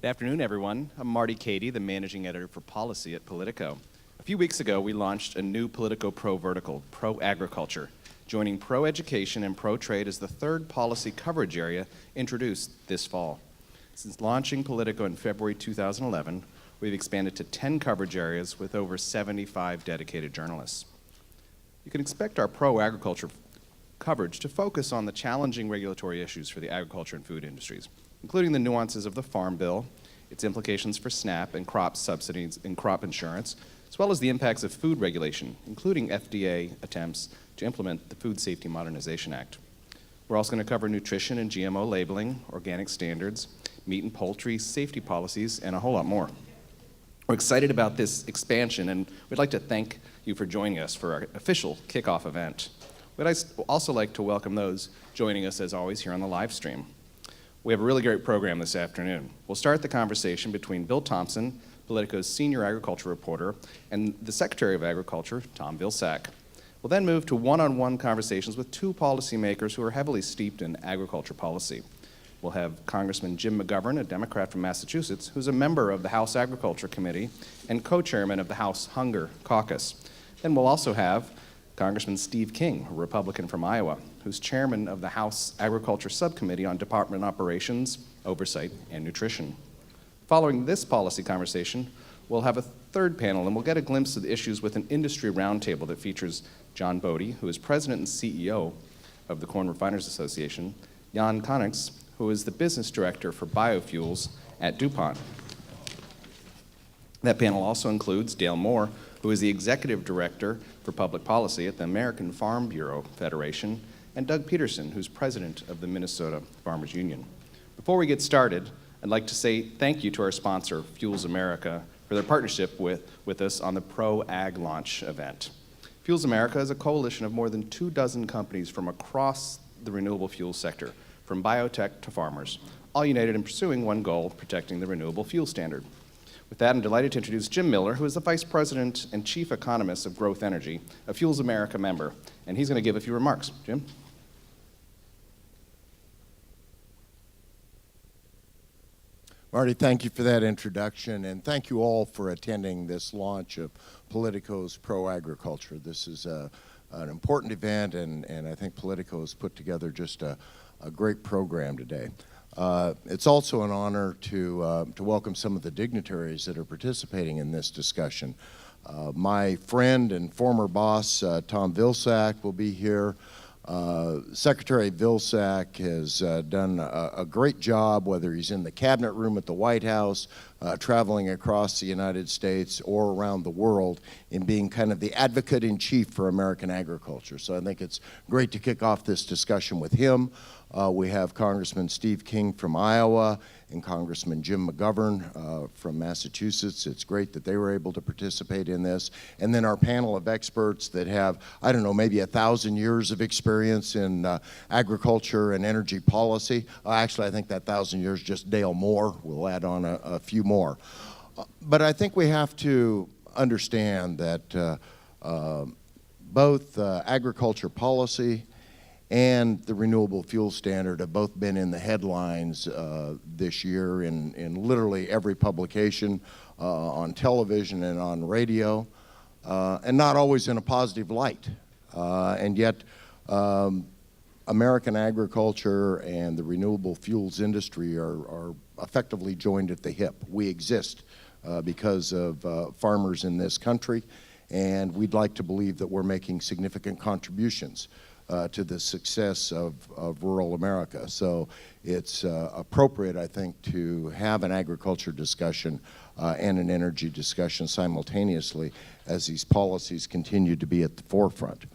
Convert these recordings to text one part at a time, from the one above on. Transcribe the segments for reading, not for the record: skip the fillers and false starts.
Good afternoon, everyone. I'm Marty Cady, the managing editor for policy at Politico. A few weeks ago, we launched a new Politico Pro vertical, Pro Agriculture, joining Pro Education and Pro Trade as the third policy coverage area introduced this fall. Since launching Politico in February 2011, we've expanded to 10 coverage areas with over 75 dedicated journalists. You can expect our Pro Agriculture coverage to focus on the challenging regulatory issues for the agriculture and food industries, including the nuances of the Farm Bill, its implications for SNAP and crop subsidies and crop insurance, as well as the impacts of food regulation, including FDA attempts to implement the Food Safety Modernization Act. We're also going to cover nutrition and GMO labeling, organic standards, meat and poultry safety policies, and a whole lot more. We're excited about this expansion, and we'd like to thank you for joining us for our official kickoff event. We'd also like to welcome those joining us, as always, here on the live stream. We have a really great program this afternoon. We'll start the conversation between Bill Thompson, Politico's senior agriculture reporter, and the Secretary of Agriculture, Tom Vilsack. We'll then move to one-on-one conversations with two policymakers who are heavily steeped in agriculture policy. We'll have Congressman Jim McGovern, a Democrat from Massachusetts, who's a member of the House Agriculture Committee and co-chairman of the House Hunger Caucus. Then we'll also have Congressman Steve King, a Republican from Iowa, who's chairman of the House Agriculture Subcommittee on Department Operations, Oversight, and Nutrition. Following this policy conversation, we'll have a third panel, and we'll get a glimpse of the issues with an industry roundtable that features John Bodie, who is president and CEO of the Corn Refiners Association, Jan Konix, who is the business director for biofuels at DuPont. That panel also includes Dale Moore, who is the executive director for public policy at the American Farm Bureau Federation, and Doug Peterson, who's president of the Minnesota Farmers Union. Before we get started, I'd like to say thank you to our sponsor, Fuels America, for their partnership with us on the Pro Ag Launch event. Fuels America is a coalition of more than 24 companies from across the renewable fuel sector, from biotech to farmers, all united in pursuing one goal, protecting the renewable fuel standard. With that, I'm delighted to introduce Jim Miller, who is the Vice President and Chief Economist of Growth Energy, a Fuels America member, and he's going to give a few remarks. Jim? Marty, thank you for that introduction, and thank you all for attending this launch of Politico's Pro Agriculture. This is an important event, and I think Politico has put together just a great program today. It's also an honor to welcome some of the dignitaries that are participating in this discussion. My friend and former boss, Tom Vilsack, will be here. Secretary Vilsack has done a great job, whether he's in the cabinet room at the White House, traveling across the United States or around the world, in being kind of the advocate-in-chief for American agriculture. So I think it's great to kick off this discussion with him. We have Congressman Steve King from Iowa and Congressman Jim McGovern from Massachusetts. It's great that they were able to participate in this. And then our panel of experts that have, I don't know, maybe 1,000 years of experience in agriculture and energy policy. Actually, I think that 1,000 years just Dale Moore. We'll add on a few more. But I think we have to understand that both agriculture policy and the renewable fuel standard have both been in the headlines this year in literally every publication, on television and on radio, and not always in a positive light. And yet, American agriculture and the renewable fuels industry are effectively joined at the hip. We exist because of farmers in this country, and we'd like to believe that we're making significant contributions to the success of rural America. So it's appropriate, I think, to have an agriculture discussion and an energy discussion simultaneously as these policies continue to be at the forefront.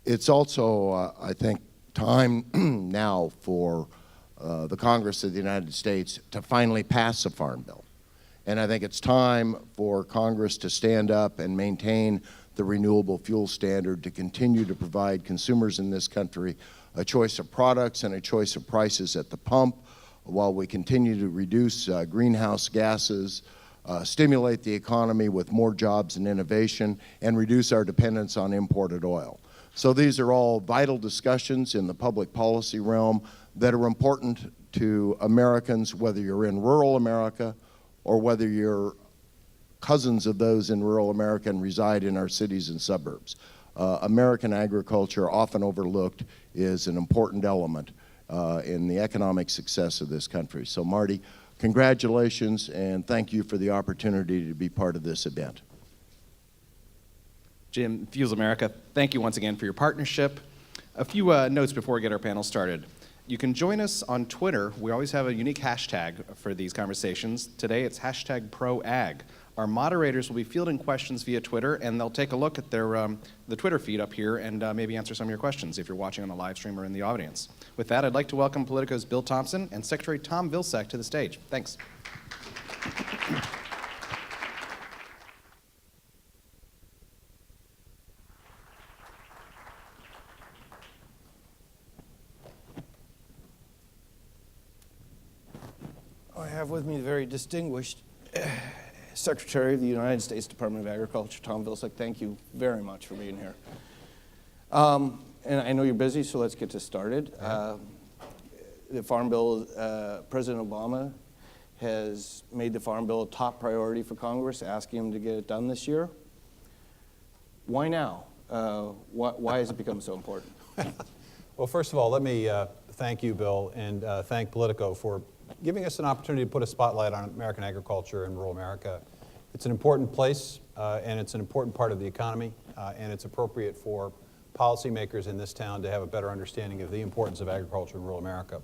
It's also, I think, time now for the Congress of the United States to finally pass a farm bill. And I think it's time for Congress to stand up and maintain the renewable fuel standard to continue to provide consumers in this country a choice of products and a choice of prices at the pump, while we continue to reduce greenhouse gases, stimulate the economy with more jobs and innovation, and reduce our dependence on imported oil. So these are all vital discussions in the public policy realm that are important to Americans, whether you're in rural America or whether you're cousins of those in rural America and reside in our cities and suburbs. American agriculture, often overlooked, is an important element in the economic success of this country. So Marty, congratulations and thank you for the opportunity to be part of this event. Jim, Fuels America, thank you once again for your partnership. A few notes before we get our panel started. You can join us on Twitter. We always have a unique hashtag for these conversations. Today it's hashtag ProAg. Our moderators will be fielding questions via Twitter, and they'll take a look at their the Twitter feed up here and maybe answer some of your questions if you're watching on the live stream or in the audience. With that, I'd like to welcome Politico's Bill Thompson and Secretary Tom Vilsack to the stage. Thanks. I have with me the very distinguished Secretary of the United States Department of Agriculture, Tom Vilsack. Thank you very much for being here. And I know you're busy, so let's get this started. The Farm Bill, President Obama has made the Farm Bill a top priority for Congress, asking him to get it done this year. Why now? Why has it become so important? Well, first of all, let me thank you, Bill, and thank Politico for giving us an opportunity to put a spotlight on American agriculture in rural America. It's an important place, and it's an important part of the economy, and it's appropriate for policymakers in this town to have a better understanding of the importance of agriculture in rural America.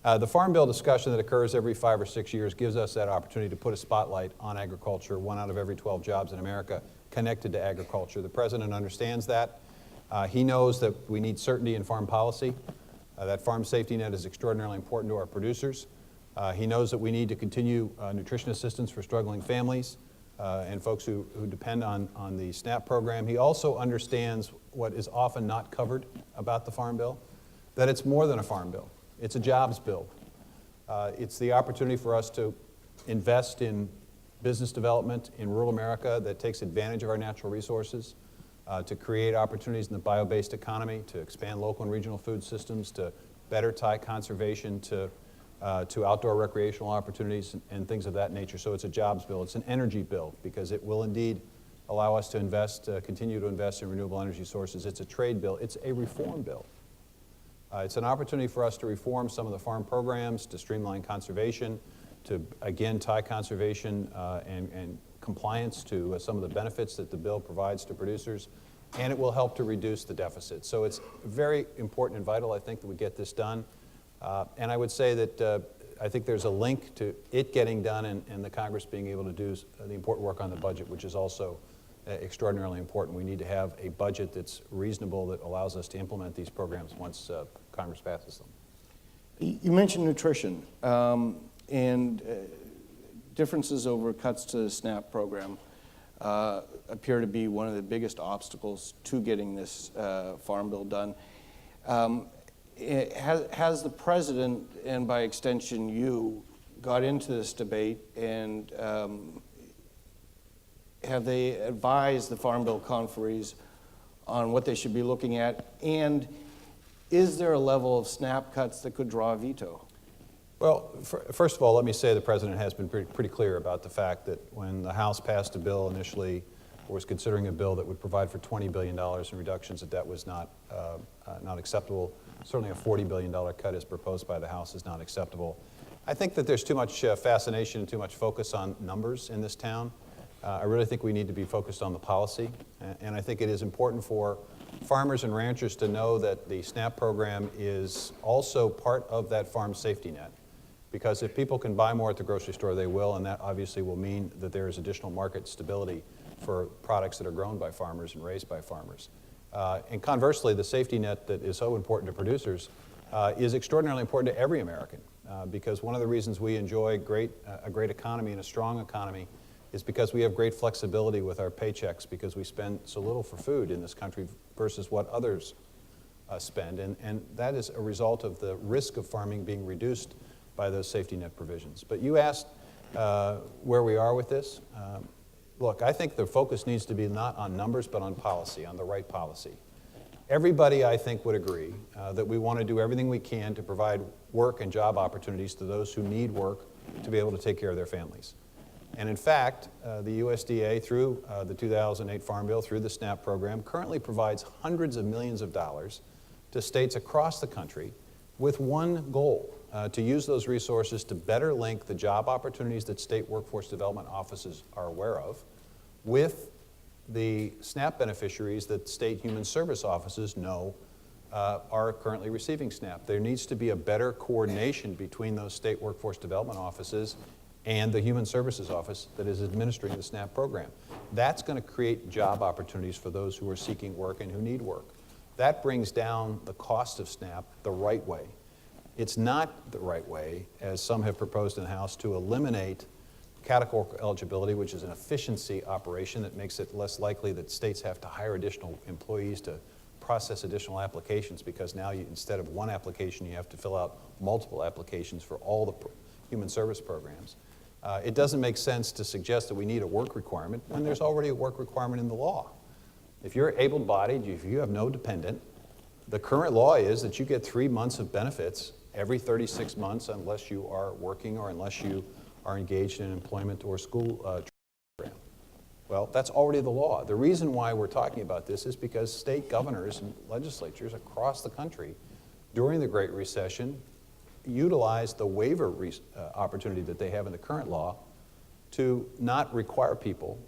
The Farm Bill discussion that occurs every 5 or 6 years gives us that opportunity to put a spotlight on agriculture. 1 out of every 12 jobs in America connected to agriculture. The President understands that. He knows that we need certainty in farm policy. That farm safety net is extraordinarily important to our producers. He knows that we need to continue nutrition assistance for struggling families and folks who depend on the SNAP program. He also understands what is often not covered about the Farm Bill, that it's more than a farm bill. It's a jobs bill. It's the opportunity for us to invest in business development in rural America that takes advantage of our natural resources, to create opportunities in the bio-based economy, to expand local and regional food systems, to better tie conservation to outdoor recreational opportunities and things of that nature. So it's a jobs bill. It's an energy bill because it will indeed allow us to invest, continue to invest in renewable energy sources. It's a trade bill. It's a reform bill. It's an opportunity for us to reform some of the farm programs, to streamline conservation, to again tie conservation and compliance to some of the benefits that the bill provides to producers, and it will help to reduce the deficit. So it's very important and vital, I think, that we get this done. And I would say that I think there's a link to it getting done and the Congress being able to do the important work on the budget, which is also extraordinarily important. We need to have a budget that's reasonable that allows us to implement these programs once Congress passes them. You mentioned nutrition and differences over cuts to the SNAP program appear to be one of the biggest obstacles to getting this Farm Bill done. Has the President, and by extension you, got into this debate, and have they advised the Farm Bill conferees on what they should be looking at? And is there a level of SNAP cuts that could draw a veto? Well, first of all, let me say the President has been pretty clear about the fact that when the House passed a bill initially, or was considering a bill that would provide for $20 billion in reductions, that was not acceptable. Certainly a $40 billion cut as proposed by the House is not acceptable. I think that there's too much fascination and too much focus on numbers in this town. I really think we need to be focused on the policy, and I think it is important for farmers and ranchers to know that the SNAP program is also part of that farm safety net. Because if people can buy more at the grocery store, they will, and that obviously will mean that there is additional market stability for products that are grown by farmers and raised by farmers. And conversely, the safety net that is so important to producers is extraordinarily important to every American, because one of the reasons we enjoy a great economy and a strong economy is because we have great flexibility with our paychecks, because we spend so little for food in this country versus what others spend. And that is a result of the risk of farming being reduced by those safety net provisions. But you asked where we are with this. Look, I think the focus needs to be not on numbers, but on policy, on the right policy. Everybody, I think, would agree that we want to do everything we can to provide work and job opportunities to those who need work to be able to take care of their families. And in fact, the USDA, through the 2008 Farm Bill, through the SNAP program, currently provides hundreds of millions of dollars to states across the country with one goal, to use those resources to better link the job opportunities that state workforce development offices are aware of with the SNAP beneficiaries that state human service offices know are currently receiving SNAP. There needs to be a better coordination between those state workforce development offices and the Human Services Office that is administering the SNAP program. That's going to create job opportunities for those who are seeking work and who need work. That brings down the cost of SNAP the right way. It's not the right way, as some have proposed in the House, to eliminate categorical eligibility, which is an efficiency operation that makes it less likely that states have to hire additional employees to process additional applications, because now instead of one application, you have to fill out multiple applications for all the human service programs. It doesn't make sense to suggest that we need a work requirement when there's already a work requirement in the law. If you're able-bodied, if you have no dependent, the current law is that you get 3 months of benefits every 36 months unless you are working or unless you are engaged in employment or school program. Well, that's already the law. The reason why we're talking about this is because state governors and legislatures across the country during the Great Recession utilized the waiver opportunity that they have in the current law to not require people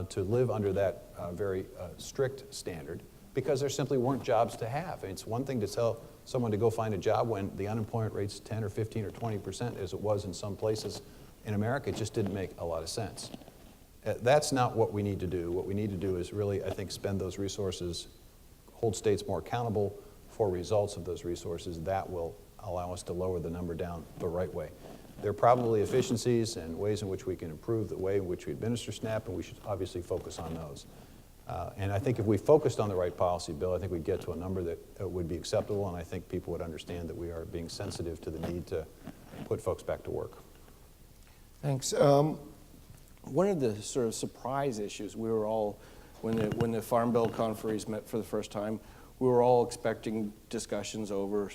to live under that very strict standard, because there simply weren't jobs to have. And it's one thing to tell someone to go find a job when the unemployment rate's 10 or 15 or 20%, as it was in some places in America. It just didn't make a lot of sense. That's not what we need to do. What we need to do is really, I think, spend those resources, hold states more accountable for results of those resources. That will allow us to lower the number down the right way. There are probably efficiencies and ways in which we can improve the way in which we administer SNAP, and we should obviously focus on those. And I think if we focused on the right policy, Bill, I think we'd get to a number that would be acceptable, and I think people would understand that we are being sensitive to the need to put folks back to work. Thanks. One of the sort of surprise issues, we were all, when the Farm Bill conferees met for the first time, we were all expecting discussions over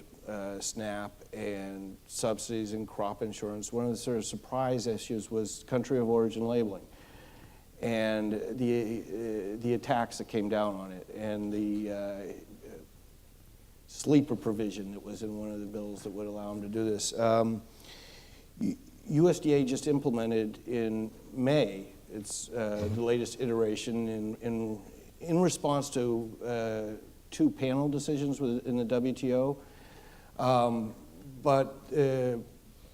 SNAP and subsidies and crop insurance. One of the sort of surprise issues was country of origin labeling and the attacks that came down on it, and the sleeper provision that was in one of the bills that would allow them to do this. USDA just implemented in May, it's the latest iteration in response to 2 panel decisions in the WTO. But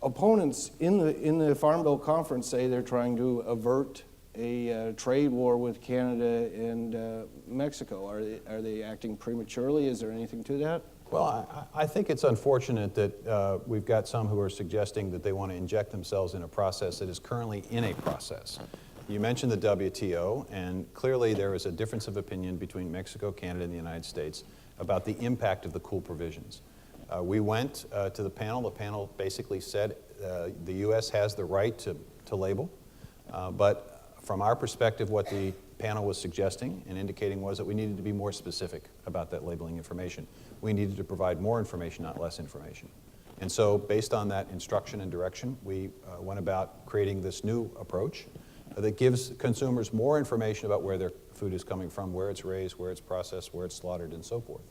opponents in the Farm Bill conference say they're trying to avert a trade war with Canada and Mexico. Are they acting prematurely? Is there anything to that? Well, I think it's unfortunate that we've got some who are suggesting that they want to inject themselves in a process that is currently in a process. You mentioned the WTO, and clearly there is a difference of opinion between Mexico, Canada, and the United States about the impact of the cool provisions. We went to the panel. The panel basically said the U.S. has the right to label, but from our perspective, what the panel was suggesting and indicating was that we needed to be more specific about that labeling information. We needed to provide more information, not less information. And so based on that instruction and direction, we went about creating this new approach that gives consumers more information about where their food is coming from, where it's raised, where it's processed, where it's slaughtered, and so forth.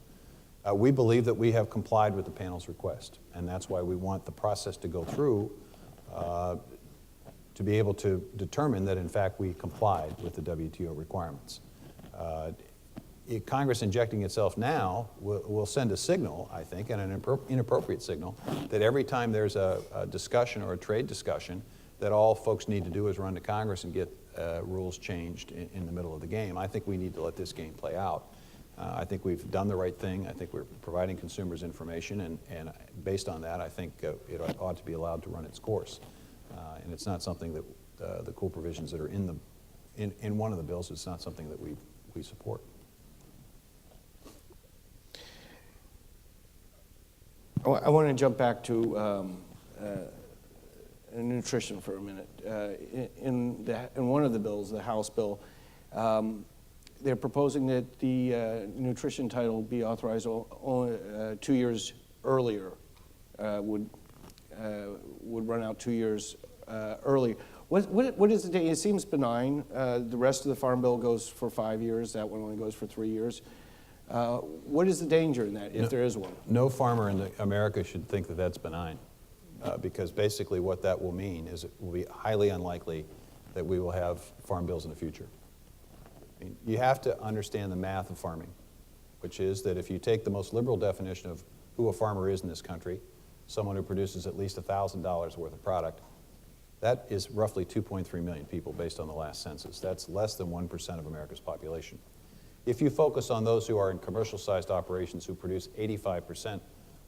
We believe that we have complied with the panel's request, and that's why we want the process to go through to be able to determine that, in fact, we complied with the WTO requirements. Congress injecting itself now will send a signal, I think, and an inappropriate signal, that every time there's a discussion or a trade discussion, that all folks need to do is run to Congress and get rules changed in the middle of the game. I think we need to let this game play out. I think we've done the right thing. I think we're providing consumers information, and based on that, I think it ought to be allowed to run its course. And it's not something that the cool provisions that are in one of the bills, it's not something that we support. I want to jump back to nutrition for a minute. In one of the bills, the House bill, they're proposing that the nutrition title be authorized only 2 years earlier, would run out 2 years early. What is the date? It seems benign. The rest of the Farm Bill goes for 5 years. That one only goes for 3 years. What is the danger in that, if there is one? No farmer in America should think that that's benign, because basically what that will mean is it will be highly unlikely that we will have farm bills in the future. I mean, you have to understand the math of farming, which is that if you take the most liberal definition of who a farmer is in this country, someone who produces at least $1,000 worth of product, that is roughly 2.3 million people based on the last census. That's less than 1% of America's population. If you focus on those who are in commercial-sized operations who produce 85%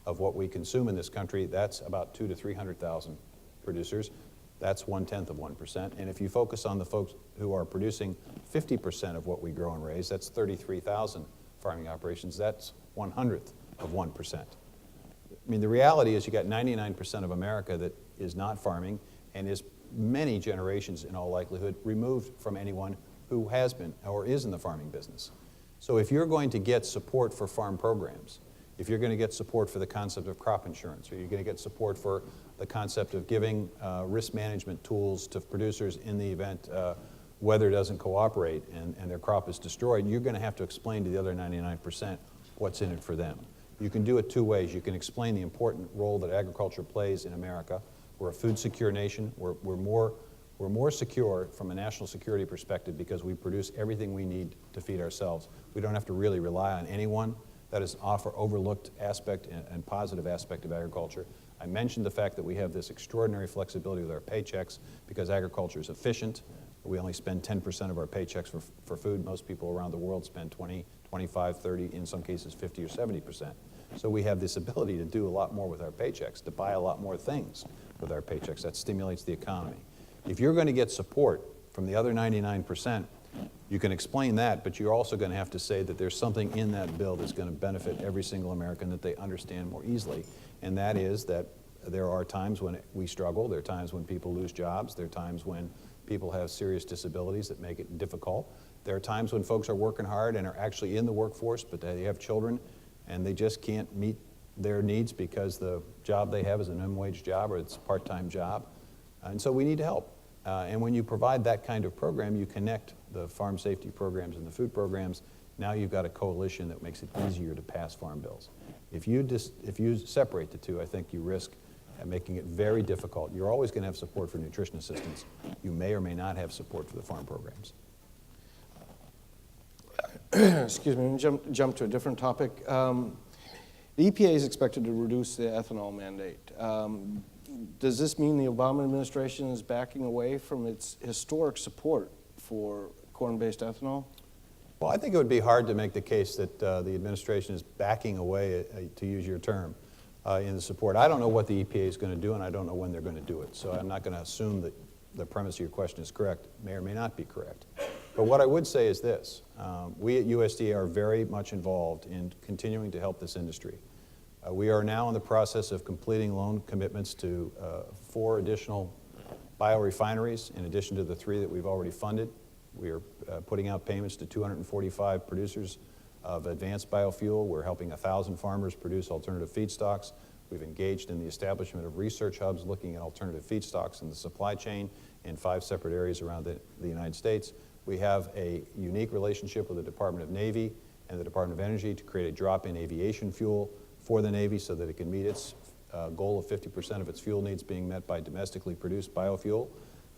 of what we consume in this country, that's about 200,000 to 300,000 producers. That's 1/10 of 1%. And if you focus on the folks who are producing 50% of what we grow and raise, that's 33,000 farming operations. That's 1/100 of 1%. I mean, the reality is you got 99% of America that is not farming and is many generations, in all likelihood, removed from anyone who has been or is in the farming business. So if you're going to get support for farm programs, if you're going to get support for the concept of crop insurance, or you're going to get support for the concept of giving risk management tools to producers in the event weather doesn't cooperate and their crop is destroyed, you're going to have to explain to the other 99% what's in it for them. You can do it two ways. You can explain the important role that agriculture plays in America. We're a food secure nation. We're more secure from a national security perspective because we produce everything we need to feed ourselves. We don't have to really rely on anyone. That is overlooked aspect and positive aspect of agriculture. I mentioned the fact that we have this extraordinary flexibility with our paychecks because agriculture is efficient. We only spend 10% of our paychecks for food. Most people around the world spend 20, 25, 30, in some cases 50 or 70%. So we have this ability to do a lot more with our paychecks, to buy a lot more things with our paychecks. That stimulates the economy. If you're going to get support from the other 99%, you can explain that, but you're also going to have to say that there's something in that bill that's going to benefit every single American that they understand more easily, and that is that there are times when we struggle, there are times when people lose jobs, there are times when people have serious disabilities that make it difficult, there are times when folks are working hard and are actually in the workforce, but they have children and they just can't meet their needs because the job they have is a minimum wage job or it's a part-time job, and so we need help. And when you provide that kind of program, you connect the farm safety programs and the food programs. Now you've got a coalition that makes it easier to pass farm bills. If you separate the two, I think you risk making it very difficult. You're always going to have support for nutrition assistance. You may or may not have support for the farm programs. Excuse me, jump to a different topic. The EPA is expected to reduce the ethanol mandate. Does this mean the Obama administration is backing away from its historic support for corn-based ethanol? Well, I think it would be hard to make the case that the administration is backing away, to use your term, in the support. I don't know what the EPA is going to do, and I don't know when they're going to do it. So I'm not going to assume that the premise of your question is correct. It may or may not be correct. But what I would say is this. We at USDA are very much involved in continuing to help this industry. We are now in the process of completing loan commitments to 4 additional biorefineries, in addition to the 3 that we've already funded. We are putting out payments to 245 producers of advanced biofuel. We're helping 1,000 farmers produce alternative feedstocks. We've engaged in the establishment of research hubs looking at alternative feedstocks in the supply chain in 5 separate areas around the United States. We have a unique relationship with the Department of Navy and the Department of Energy to create a drop-in aviation fuel for the Navy so that it can meet its goal of 50% of its fuel needs being met by domestically produced biofuel.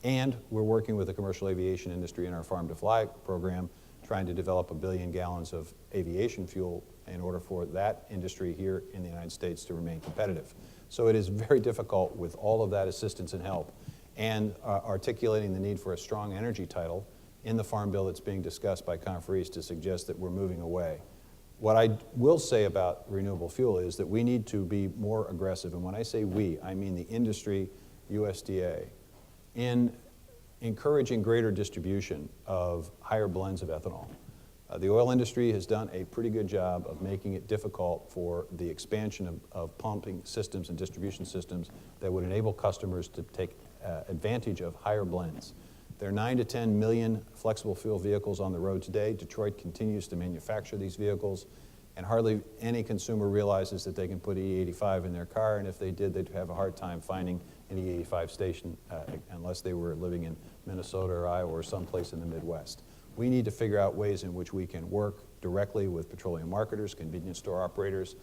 And we're working with the commercial aviation industry in our Farm to Fly program, trying to develop 1 billion gallons of aviation fuel in order for that industry here in the United States to remain competitive. So it is very difficult with all of that assistance and help and articulating the need for a strong energy title in the farm bill that's being discussed by conferees to suggest that we're moving away. What I will say about renewable fuel is that we need to be more aggressive, and when I say we, I mean the industry, USDA, in encouraging greater distribution of higher blends of ethanol. The oil industry has done a pretty good job of making it difficult for the expansion of pumping systems and distribution systems that would enable customers to take advantage of higher blends. There are 9 to 10 million flexible fuel vehicles on the road today. Detroit continues to manufacture these vehicles, and hardly any consumer realizes that they can put E85 in their car, and if they did, they'd have a hard time finding an E85 station unless they were living in Minnesota or Iowa or someplace in the Midwest. We need to figure out ways in which we can work directly with petroleum marketers, convenience store operators,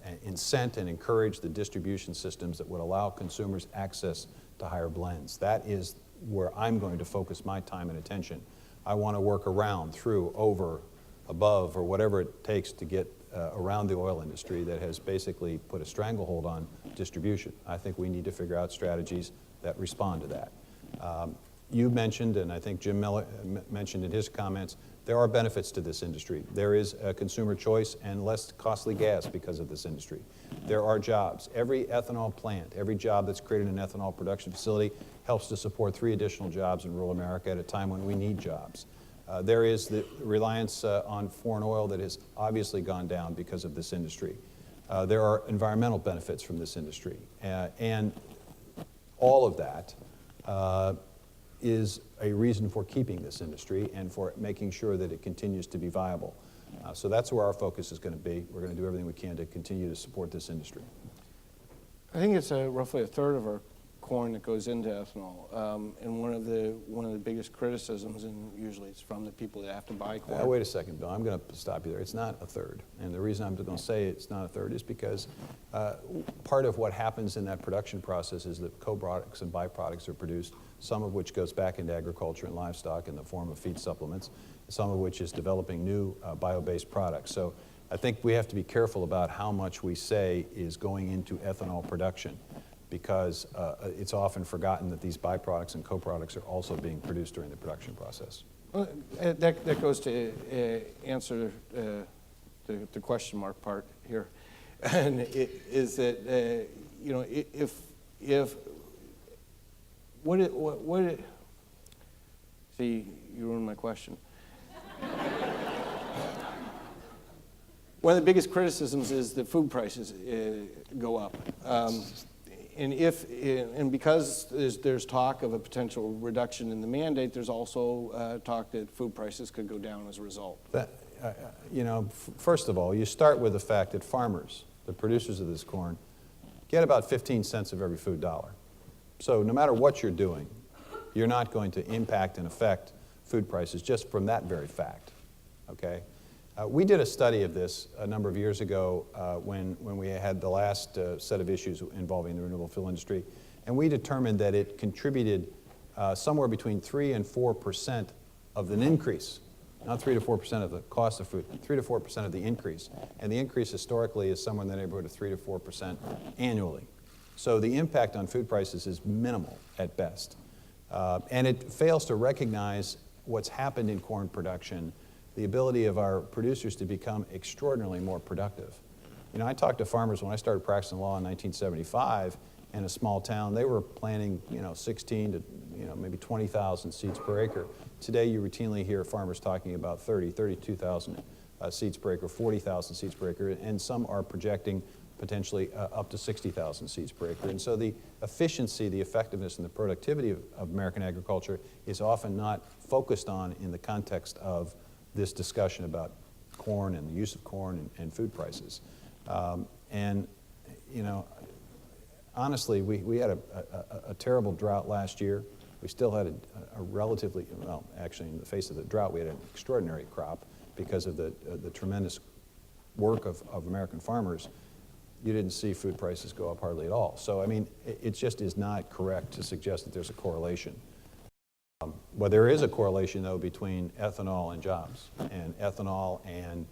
and incent and encourage the distribution systems that would allow consumers access to higher blends. That is where I'm going to focus my time and attention. I want to work around, through, over, above, or whatever it takes to get around the oil industry that has basically put a stranglehold on distribution. I think we need to figure out strategies that respond to that. You mentioned, and I think Jim mentioned in his comments, there are benefits to this industry. There is a consumer choice and less costly gas because of this industry. There are jobs. Every ethanol plant, every job that's created in an ethanol production facility helps to support 3 additional jobs in rural America at a time when we need jobs. There is the reliance on foreign oil that has obviously gone down because of this industry. There are environmental benefits from this industry. And all of that is a reason for keeping this industry and for making sure that it continues to be viable. So that's where our focus is going to be. We're going to do everything we can to continue to support this industry. I think it's roughly a third of our corn that goes into ethanol. And one of the biggest criticisms, and usually it's from the people that have to buy corn. Wait a second, Bill. I'm going to stop you there. It's not a third. And the reason I'm going to say it's not a third is because part of what happens in that production process is that co-products and byproducts are produced, some of which goes back into agriculture and livestock in the form of feed supplements, some of which is developing new bio-based products. So I think we have to be careful about how much we say is going into ethanol production, because it's often forgotten that these byproducts and co-products are also being produced during the production process. Well, that goes to answer the question mark part here, and it is that you know, if see, you ruined my question. One of the biggest criticisms is that food prices go up. And because there's talk of a potential reduction in the mandate, there's also talk that food prices could go down as a result. You know, first of all, you start with the fact that farmers, the producers of this corn, get about 15 cents of every food dollar. So no matter what you're doing, you're not going to impact and affect food prices just from that very fact, okay? We did a study of this a number of years ago when we had the last set of issues involving the renewable fuel industry, and we determined that it contributed somewhere between 3 and 4% of an increase, not 3 to 4% of the cost of food, 3 to 4% of the increase. And the increase historically is somewhere in the neighborhood of 3 to 4% annually. So the impact on food prices is minimal at best. And it fails to recognize what's happened in corn production, the ability of our producers to become extraordinarily more productive. You know, I talked to farmers when I started practicing law in 1975 in a small town. They were planting, 16 to, maybe 20,000 seeds per acre. Today, you routinely hear farmers talking about 32,000 seeds per acre, 40,000 seeds per acre, and some are projecting potentially up to 60,000 seeds per acre. And so the efficiency, the effectiveness, and the productivity of American agriculture is often not focused on in the context of this discussion about corn and the use of corn and food prices. Honestly, we had a terrible drought last year. We still had a relatively, well, actually in the face of the drought, we had an extraordinary crop because of the tremendous work of American farmers. You didn't see food prices go up hardly at all. So, I mean, it just is not correct to suggest that there's a correlation. Well, there is a correlation, though, between ethanol and jobs, and ethanol and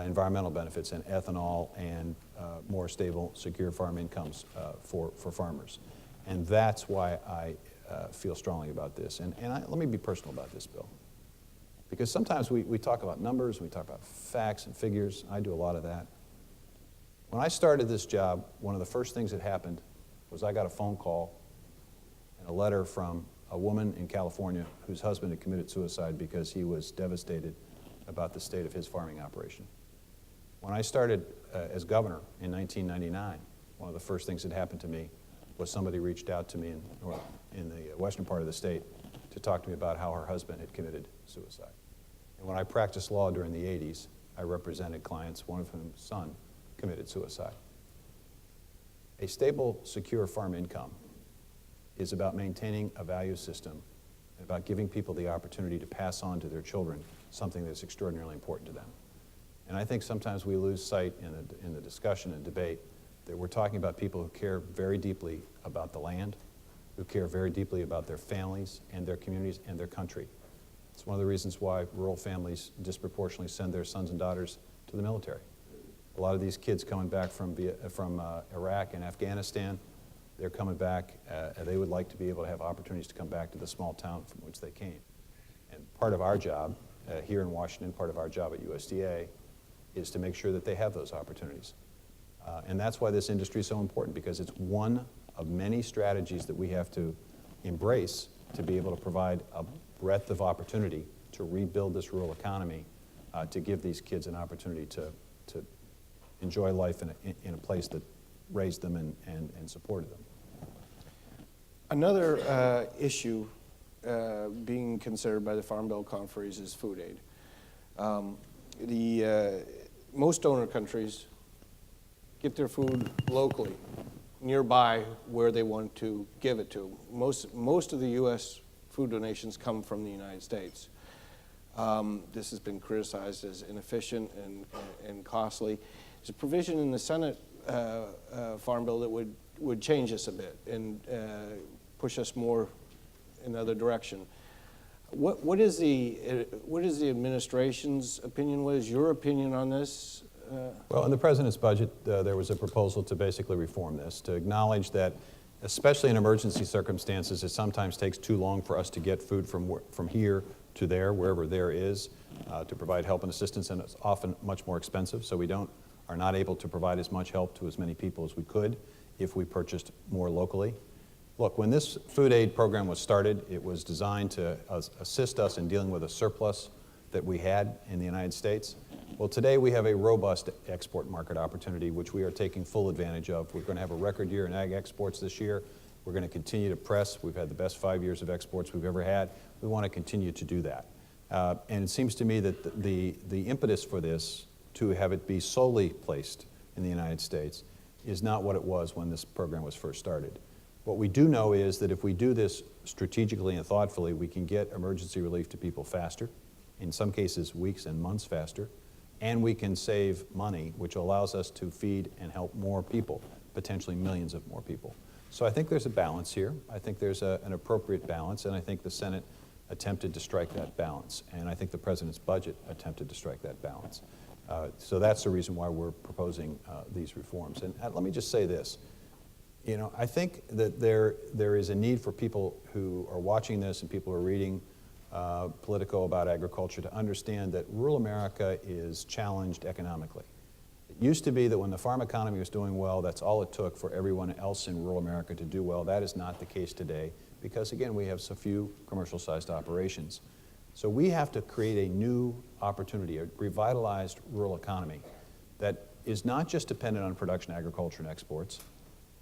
environmental benefits, and ethanol and more stable, secure farm incomes for farmers. And that's why I feel strongly about this. And let me be personal about this, Bill. Because sometimes we talk about numbers, we talk about facts and figures. I do a lot of that. When I started this job, one of the first things that happened was I got a phone call and a letter from a woman in California whose husband had committed suicide because he was devastated about the state of his farming operation. When I started as governor in 1999, one of the first things that happened to me was somebody reached out to me in the western part of the state to talk to me about how her husband had committed suicide. And when I practiced law during the 80s, I represented clients, one of whom's son committed suicide. A stable, secure farm income is about maintaining a value system and about giving people the opportunity to pass on to their children something that's extraordinarily important to them. And I think sometimes we lose sight in the discussion and debate that we're talking about people who care very deeply about the land, who care very deeply about their families and their communities and their country. It's one of the reasons why rural families disproportionately send their sons and daughters to the military. A lot of these kids coming back from Iraq and Afghanistan, they're coming back, and they would like to be able to have opportunities to come back to the small town from which they came. And part of our job here in Washington, part of our job at USDA, is to make sure that they have those opportunities. And that's why this industry is so important, because it's one of many strategies that we have to embrace to be able to provide a breadth of opportunity to rebuild this rural economy, to give these kids an opportunity to enjoy life in a place that raised them and supported them. Another issue being considered by the Farm Bill conferees is food aid. Most donor countries get their food locally, nearby where they want to give it to. Most of the U.S. food donations come from the United States. This has been criticized as inefficient and costly. There's a provision in the Senate Farm Bill that would change this a bit and push us more in another direction. What is the administration's opinion? What is your opinion on this? Well, in the President's budget, there was a proposal to basically reform this, to acknowledge that, especially in emergency circumstances, it sometimes takes too long for us to get food from here to there, wherever there is, to provide help and assistance, and it's often much more expensive, so we are not able to provide as much help to as many people as we could if we purchased more locally. Look, when this food aid program was started, it was designed to assist us in dealing with a surplus that we had in the United States. Well, today we have a robust export market opportunity, which we are taking full advantage of. We're going to have a record year in ag exports this year. We're going to continue to press. We've had the best 5 years of exports we've ever had. We want to continue to do that. And it seems to me that the impetus for this, to have it be solely placed in the United States, is not what it was when this program was first started. What we do know is that if we do this strategically and thoughtfully, we can get emergency relief to people faster, in some cases weeks and months faster, and we can save money, which allows us to feed and help more people, potentially millions of more people. So I think there's a balance here. I think there's an appropriate balance, and I think the Senate attempted to strike that balance, and I think the President's budget attempted to strike that balance. So that's the reason why we're proposing these reforms. And let me just say this. You know, I think that there is a need for people who are watching this and people who are reading Politico about agriculture to understand that rural America is challenged economically. It used to be that when the farm economy was doing well, that's all it took for everyone else in rural America to do well. That is not the case today because, again, we have so few commercial-sized operations. So we have to create a new opportunity, a revitalized rural economy that is not just dependent on production, agriculture, and exports,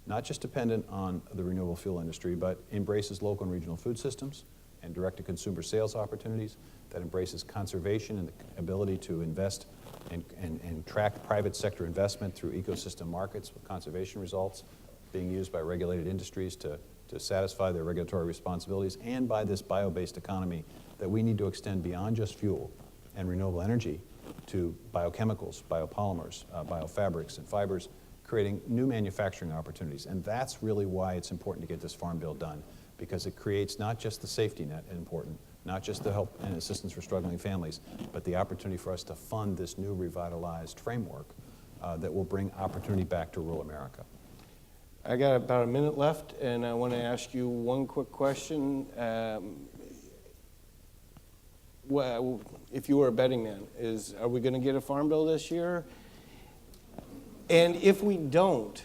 not just dependent on the renewable fuel industry, but embraces local and regional food systems and direct-to-consumer sales opportunities, that embraces conservation and the ability to invest and track private sector investment through ecosystem markets with conservation results being used by regulated industries to satisfy their regulatory responsibilities, and by this bio-based economy that we need to extend beyond just fuel and renewable energy to biochemicals, biopolymers, biofabrics, and fibers, creating new manufacturing opportunities. And that's really why it's important to get this Farm Bill done, because it creates not just the safety net important, not just the help and assistance for struggling families, but the opportunity for us to fund this new revitalized framework that will bring opportunity back to rural America. I got about a minute left, and I want to ask you one quick question. Well, if you were a betting man, are we going to get a Farm Bill this year? And if we don't,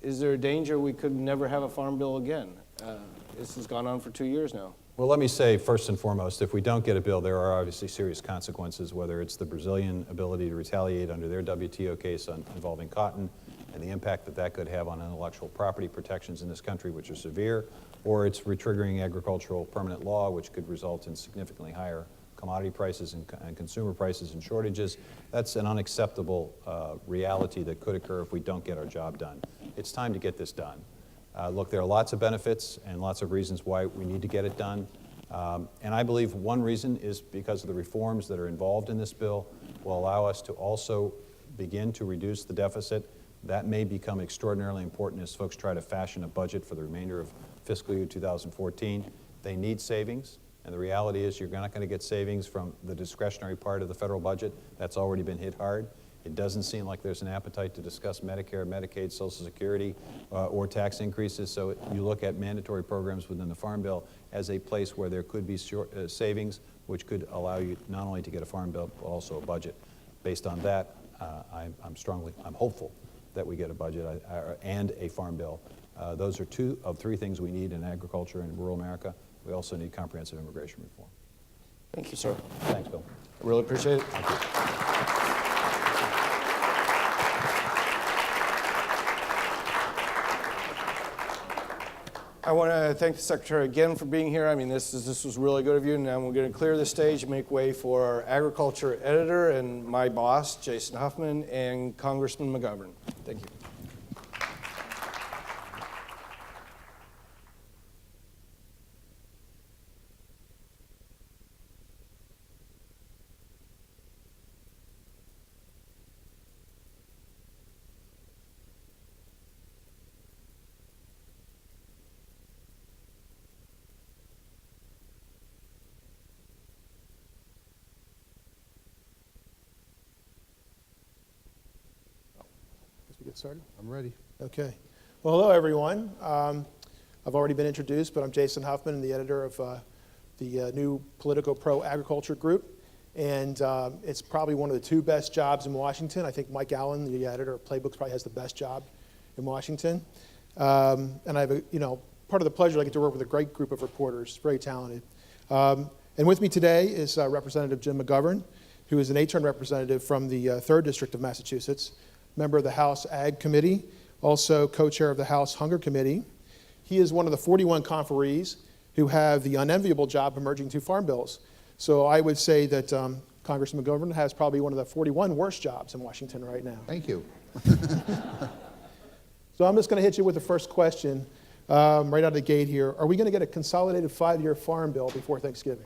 is there a danger we could never have a Farm Bill again? This has gone on for 2 years now. Well, let me say, first and foremost, if we don't get a bill, there are obviously serious consequences, whether it's the Brazilian ability to retaliate under their WTO case involving cotton and the impact that that could have on intellectual property protections in this country, which are severe, or it's retriggering agricultural permanent law, which could result in significantly higher commodity prices and consumer prices and shortages. That's an unacceptable reality that could occur if we don't get our job done. It's time to get this done. Look, there are lots of benefits and lots of reasons why we need to get it done. And I believe one reason is because of the reforms that are involved in this bill will allow us to also begin to reduce the deficit. That may become extraordinarily important as folks try to fashion a budget for the remainder of fiscal year 2014. They need savings, and the reality is you're not going to get savings from the discretionary part of the federal budget. That's already been hit hard. It doesn't seem like there's an appetite to discuss Medicare, Medicaid, Social Security, or tax increases. So you look at mandatory programs within the Farm Bill as a place where there could be savings, which could allow you not only to get a Farm Bill, but also a budget. Based on that, I'm hopeful that we get a budget and a Farm Bill. Those are two of three things we need in agriculture and rural America. We also need comprehensive immigration reform. Thank you, sir. Thanks, Bill. I really appreciate it. Thank you. I want to thank the Secretary again for being here. I mean, this was really good of you, and now we're going to clear the stage and make way for our agriculture editor and my boss, Jason Huffman, and Congressman McGovern. Thank you. Get started? I'm ready. Okay. Well, hello, everyone. I've already been introduced, but I'm Jason Huffman, the editor of the new Politico Pro Agriculture Group. And it's probably one of the two best jobs in Washington. I think Mike Allen, the editor of Playbooks, probably has the best job in Washington. And I have part of the pleasure I get to work with a great group of reporters, very talented. And with me today is Representative Jim McGovern, who is an 8-term representative from the 3rd District of Massachusetts, member of the House Ag Committee, also co-chair of the House Hunger Committee. He is one of the 41 conferees who have the unenviable job of merging 2 farm bills. So I would say that Congressman McGovern has probably one of the 41 worst jobs in Washington right now. Thank you. So I'm just going to hit you with the first question right out of the gate here. Are we going to get a consolidated 5-year farm bill before Thanksgiving?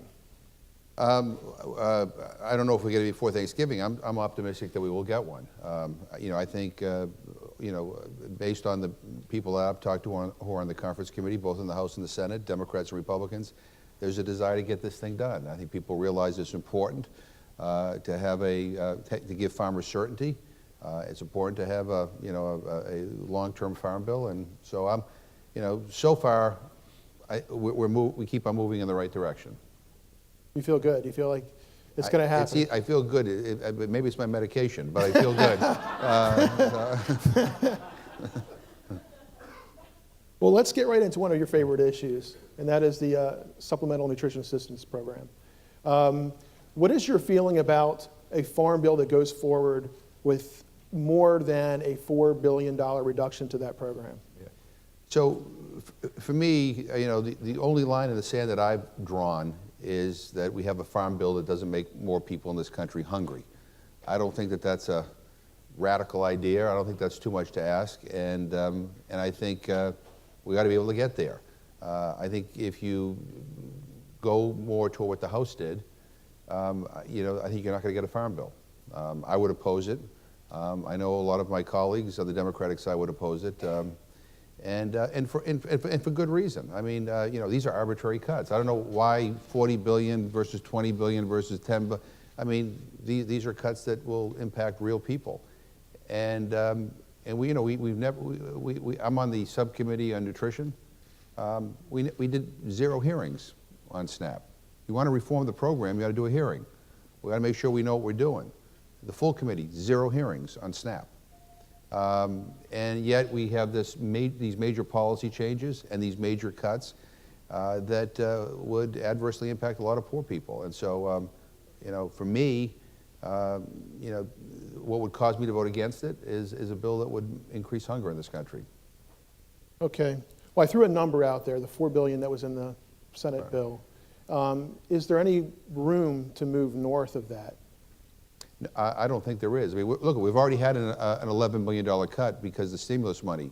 I don't know if we get it before Thanksgiving. I'm optimistic that we will get one. I think, based on the people that I've talked to who are on the conference committee, both in the House and the Senate, Democrats and Republicans, there's a desire to get this thing done. I think people realize it's important to have to give farmers certainty. It's important to have a long-term farm bill, and so so far, we keep on moving in the right direction. You feel good? You feel like it's going to happen? I feel good. Maybe it's my medication, but I feel good. Well, let's get right into one of your favorite issues, and that is the Supplemental Nutrition Assistance Program. What is your feeling about a farm bill that goes forward with more than a $4 billion reduction to that program? Yeah. So for me, the only line in the sand that I've drawn is that we have a farm bill that doesn't make more people in this country hungry. I don't think that that's a radical idea. I don't think that's too much to ask, and I think we got to be able to get there. I think if you go more toward what the House did, I think you're not going to get a farm bill. I would oppose it. I know a lot of my colleagues on the Democratic side would oppose it. And for good reason. I mean, these are arbitrary cuts. I don't know why 40 billion versus 20 billion versus 10 billion. I mean, these are cuts that will impact real people. And we've never. I'm on the subcommittee on nutrition. We did 0 hearings on SNAP. You want to reform the program, you got to do a hearing. We got to make sure we know what we're doing. The full committee, 0 hearings on SNAP. And yet we have these major policy changes and these major cuts that would adversely impact a lot of poor people. And so, for me, what would cause me to vote against it is a bill that would increase hunger in this country. Okay. Well, I threw a number out there, the $4 billion that was in the Senate bill. Is there any room to move north of that? I don't think there is. I mean, look, we've already had an $11 million cut because the stimulus money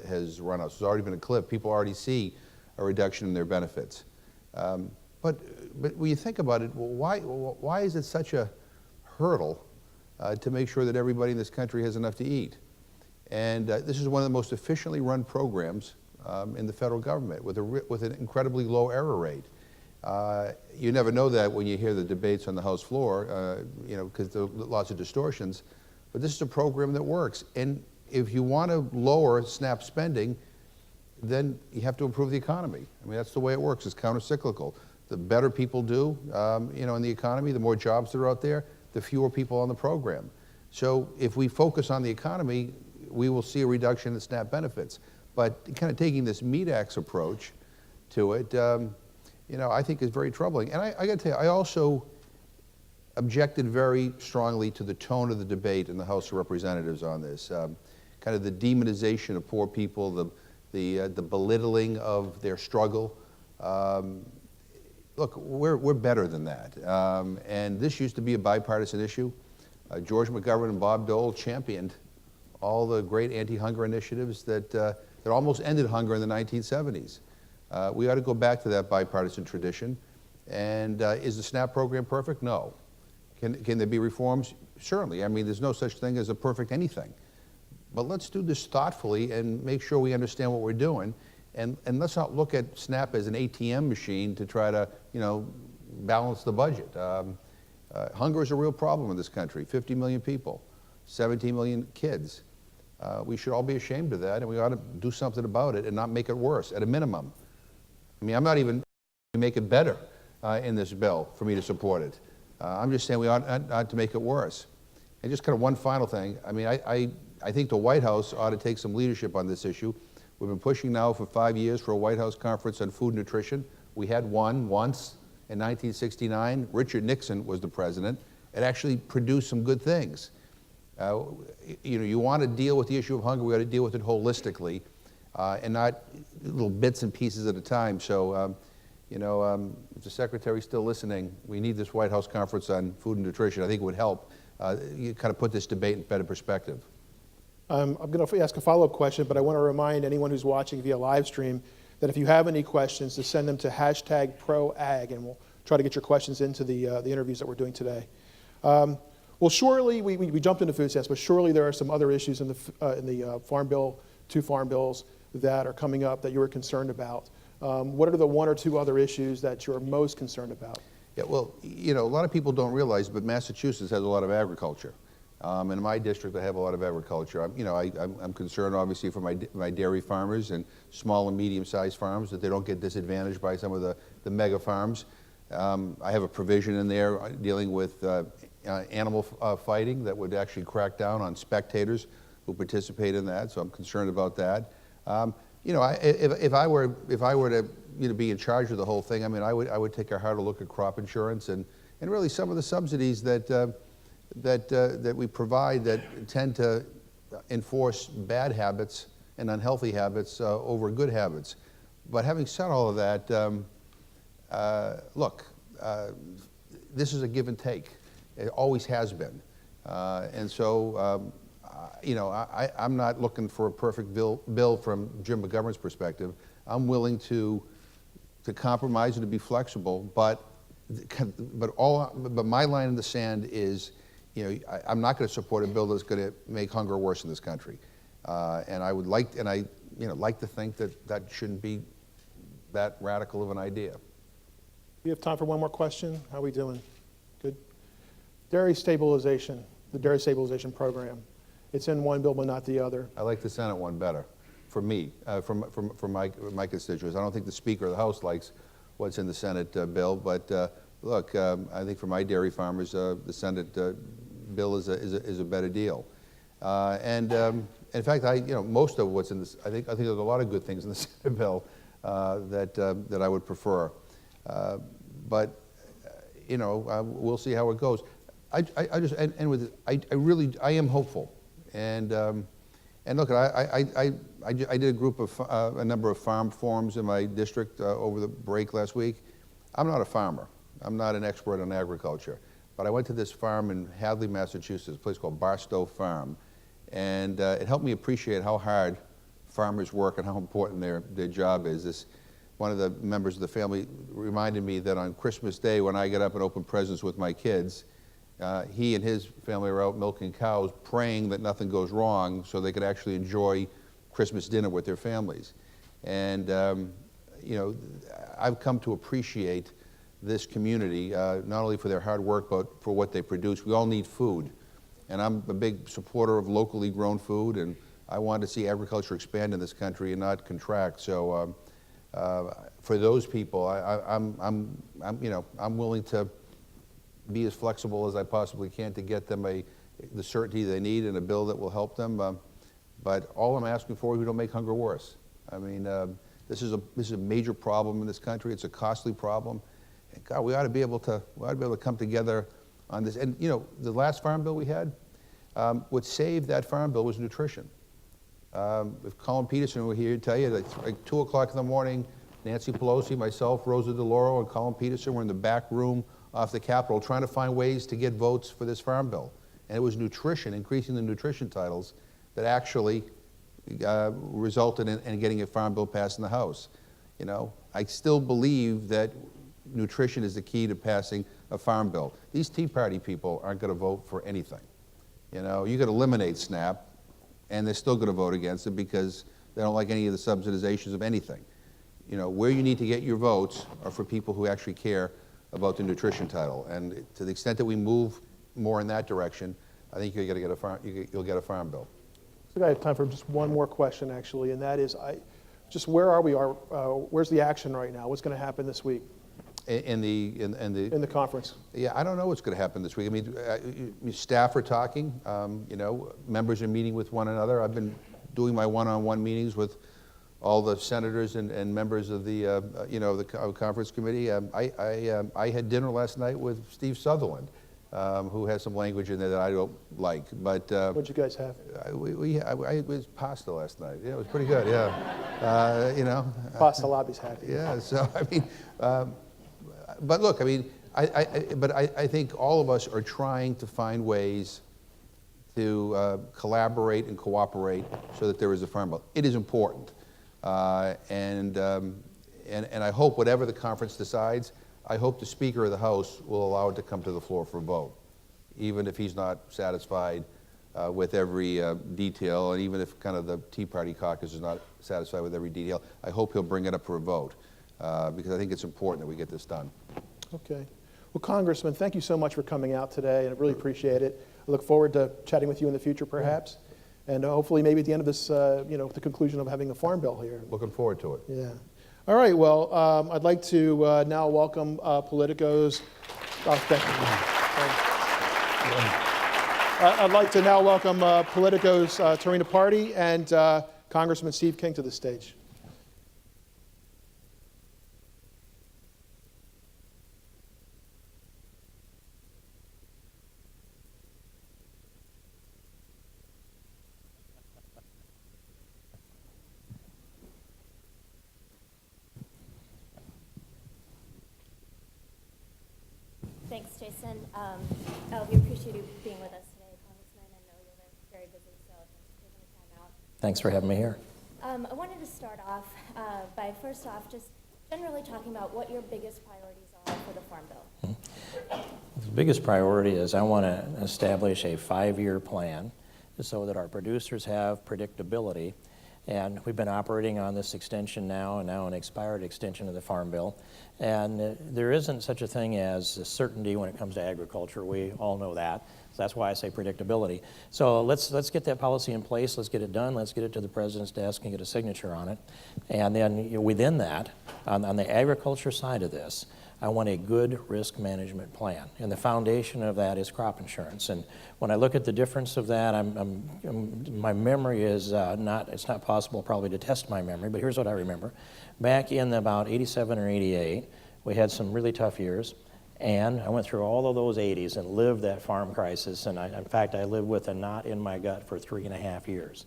has run out. So there's already been a cliff. People already see a reduction in their benefits. But when you think about it, well, why is it such a hurdle to make sure that everybody in this country has enough to eat? And this is one of the most efficiently run programs in the federal government with an incredibly low error rate. You never know that when you hear the debates on the House floor, you know, because there are lots of distortions. But this is a program that works. And if you want to lower SNAP spending, then you have to improve the economy. I mean, that's the way it works. It's counter-cyclical. The better people do, you know, in the economy, the more jobs that are out there, the fewer people on the program. So if we focus on the economy, we will see a reduction in SNAP benefits. But kind of taking this meat axe approach to it, you know, I think is very troubling. And I got to tell you, I also objected very strongly to the tone of the debate in the House of Representatives on this. Kind of the demonization of poor people, the belittling of their struggle. Look, we're better than that. And this used to be a bipartisan issue. George McGovern and Bob Dole championed all the great anti-hunger initiatives that almost ended hunger in the 1970s. We ought to go back to that bipartisan tradition. And is the SNAP program perfect? No. Can there be reforms? Certainly. I mean, there's no such thing as a perfect anything. But let's do this thoughtfully and make sure we understand what we're doing. And let's not look at SNAP as an ATM machine to try to, you know, balance the budget. Hunger is a real problem in this country. 50 million people, 17 million kids. We should all be ashamed of that, and we ought to do something about it and not make it worse, at a minimum. I mean, I'm not even to make it better in this bill for me to support it. I'm just saying we ought to make it worse. And just kind of one final thing. I mean, I think the White House ought to take some leadership on this issue. We've been pushing now for 5 years for a White House conference on food and nutrition. We had one once in 1969. Richard Nixon was the president. It actually produced some good things. You know, you want to deal with the issue of hunger, we got to deal with it holistically and not little bits and pieces at a time. So, you know, if the Secretary's still listening, we need this White House conference on food and nutrition. I think it would help you kind of put this debate in better perspective. I'm going to ask a follow-up question, but I want to remind anyone who's watching via live stream that if you have any questions, to send them to #ProAg, and we'll try to get your questions into the interviews that we're doing today. Well, surely, we jumped into food stamps, but surely there are some other issues in the Farm Bill, 2 farm bills that are coming up that you were concerned about. What are the 1 or 2 other issues that you're most concerned about? Yeah, well, you know, a lot of people don't realize, but Massachusetts has a lot of agriculture. In my district, I have a lot of agriculture. I'm concerned, obviously, for my dairy farmers and small and medium-sized farms that they don't get disadvantaged by some of the mega farms. I have a provision in there dealing with animal fighting that would actually crack down on spectators who participate in that. So I'm concerned about that. You know, if I were to be in charge of the whole thing, I mean, I would take a harder look at crop insurance and really some of the subsidies that we provide that tend to enforce bad habits and unhealthy habits over good habits. But having said all of that, look, this is a give and take. It always has been. And so, you know, I'm not looking for a perfect bill from Jim McGovern's perspective. I'm willing to compromise and to be flexible, but my line in the sand is, you know, I'm not going to support a bill that's going to make hunger worse in this country. And I would like, and I, you know, like to think that shouldn't be that radical of an idea. We have time for one more question. How are we doing? Good. Dairy stabilization, the dairy stabilization program. It's in one bill, but not the other. I like the Senate one better, for me, for my constituents. I don't think the Speaker of the House likes what's in the Senate bill, but look, I think for my dairy farmers, the Senate bill is a better deal. And in fact, most of what's in this, I think there's a lot of good things in the Senate bill that I would prefer. But you know, we'll see how it goes. I just end with this. I am hopeful, and look, I did a group of a number of farm forums in my district over the break last week. I'm not a farmer. I'm not an expert on agriculture. But I went to this farm in Hadley, Massachusetts, a place called Barstow Farm. And it helped me appreciate how hard farmers work and how important their job is. One of the members of the family reminded me that on Christmas Day, when I get up and open presents with my kids, he and his family are out milking cows, praying that nothing goes wrong so they could actually enjoy Christmas dinner with their families. And, you know, I've come to appreciate this community, not only for their hard work, but for what they produce. We all need food. And I'm a big supporter of locally grown food, and I want to see agriculture expand in this country and not contract. So for those people, I'm willing to be as flexible as I possibly can to get them the certainty they need and a bill that will help them. But all I'm asking for is we don't make hunger worse. I mean, this is a major problem in this country. It's a costly problem. And God, we ought to be able to come together on this. And you know, the last farm bill we had, what saved that farm bill was nutrition. If Colin Peterson were here to tell you that like 2 o'clock in the morning, Nancy Pelosi, myself, Rosa DeLauro, and Colin Peterson were in the back room off the Capitol trying to find ways to get votes for this farm bill. And it was nutrition, increasing the nutrition titles, that actually resulted in getting a farm bill passed in the House. You know, I still believe that nutrition is the key to passing a farm bill. These Tea Party people aren't going to vote for anything. You know, you could eliminate SNAP, and they're still going to vote against it because they don't like any of the subsidizations of anything. You know, where you need to get your votes are for people who actually care about the nutrition title. And to the extent that we move more in that direction, I think you'll get a farm bill. So I have time for just one more question, actually, and that is, just where are we? Where's the action right now? What's going to happen this week In the conference? Yeah, I don't know what's going to happen this week. I mean, staff are talking. You know, members are meeting with one another. I've been doing my one-on-one meetings with all the senators and members of the the conference committee. I had dinner last night with Steve Sutherland, who has some language in there that I don't like. But what'd you guys have? It was pasta last night. Yeah, it was pretty good. Yeah, you know. Pasta lobby's happy. Yeah. So I mean. But look, I mean, I think all of us are trying to find ways to collaborate and cooperate so that there is a farm bill. It is important, and I hope whatever the conference decides, I hope the Speaker of the House will allow it to come to the floor for a vote, even if he's not satisfied with every detail, and even if kind of the Tea Party caucus is not satisfied with every detail. I hope he'll bring it up for a vote. Because I think it's important that we get this done. Okay. Well, Congressman, thank you so much for coming out today, and I really appreciate it. I look forward to chatting with you in the future, perhaps, and hopefully maybe at the end of this, the conclusion of having a farm bill here. Looking forward to it. Yeah. All right. Well, I'd like to now welcome Politico's. I'd like to now welcome Politico's Tarina Party and Congressman Steve King to the stage. Thanks, Jason. We appreciate you being with us today, Congressman. I know you're very busy, so thanks for taking the time out. Thanks for having me here. I wanted to start off by first off just generally talking about what your biggest priorities are for the Farm Bill. The biggest priority is I want to establish a 5-year plan so that our producers have predictability. And we've been operating on this extension now, and now an expired extension of the Farm Bill. And there isn't such a thing as certainty when it comes to agriculture. We all know that. So that's why I say predictability. So let's get that policy in place. Let's get it done. Let's get it to the president's desk and get a signature on it. And then within that, on the agriculture side of this, I want a good risk management plan. And the foundation of that is crop insurance. And when I look at the difference of that, my memory is it's not possible probably to test my memory, but here's what I remember. Back in about 87 or 88, we had some really tough years. And I went through all of those 80s and lived that farm crisis. And in fact, I lived with a knot in my gut for 3.5 years.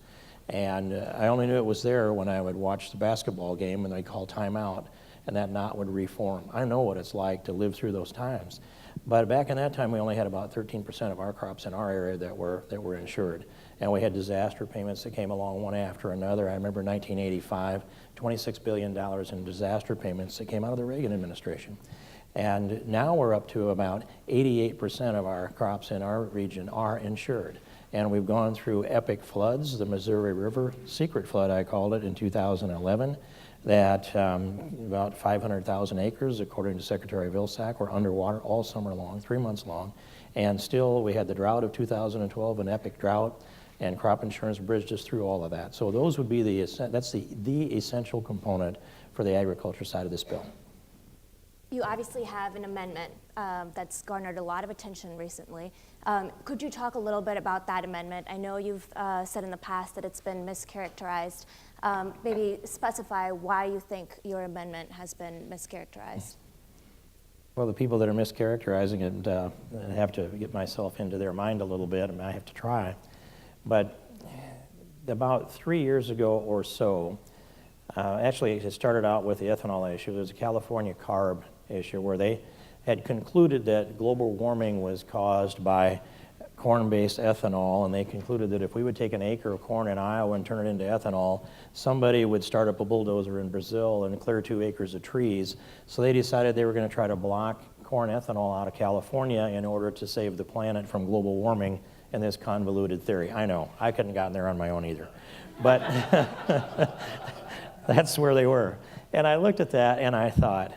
And I only knew it was there when I would watch the basketball game and they'd call timeout and that knot would reform. I know what it's like to live through those times. But back in that time, we only had about 13% of our crops in our area that were insured. And we had disaster payments that came along one after another. I remember 1985, $26 billion in disaster payments that came out of the Reagan administration. And now we're up to about 88% of our crops in our region are insured. And we've gone through epic floods, the Missouri River secret flood, I called it, in 2011, that about 500,000 acres, according to Secretary Vilsack, were underwater all summer long, 3 months long. And still, we had the drought of 2012, an epic drought, and crop insurance bridged us through all of that. So those would be that's the essential component for the agriculture side of this bill. You obviously have an amendment that's garnered a lot of attention recently. Could you talk a little bit about that amendment? I know you've said in the past that it's been mischaracterized. Maybe specify why you think your amendment has been mischaracterized. Well, the people that are mischaracterizing it, I have to get myself into their mind a little bit, and I have to try. But about 3 years ago or so, actually it started out with the ethanol issue. There was a California CARB issue where they had concluded that global warming was caused by corn-based ethanol, and they concluded that if we would take an acre of corn in Iowa and turn it into ethanol, somebody would start up a bulldozer in Brazil and clear 2 acres of trees. So they decided they were going to try to block corn ethanol out of California in order to save the planet from global warming in this convoluted theory. I know, I couldn't have gotten there on my own either. But that's where they were. And I looked at that and I thought,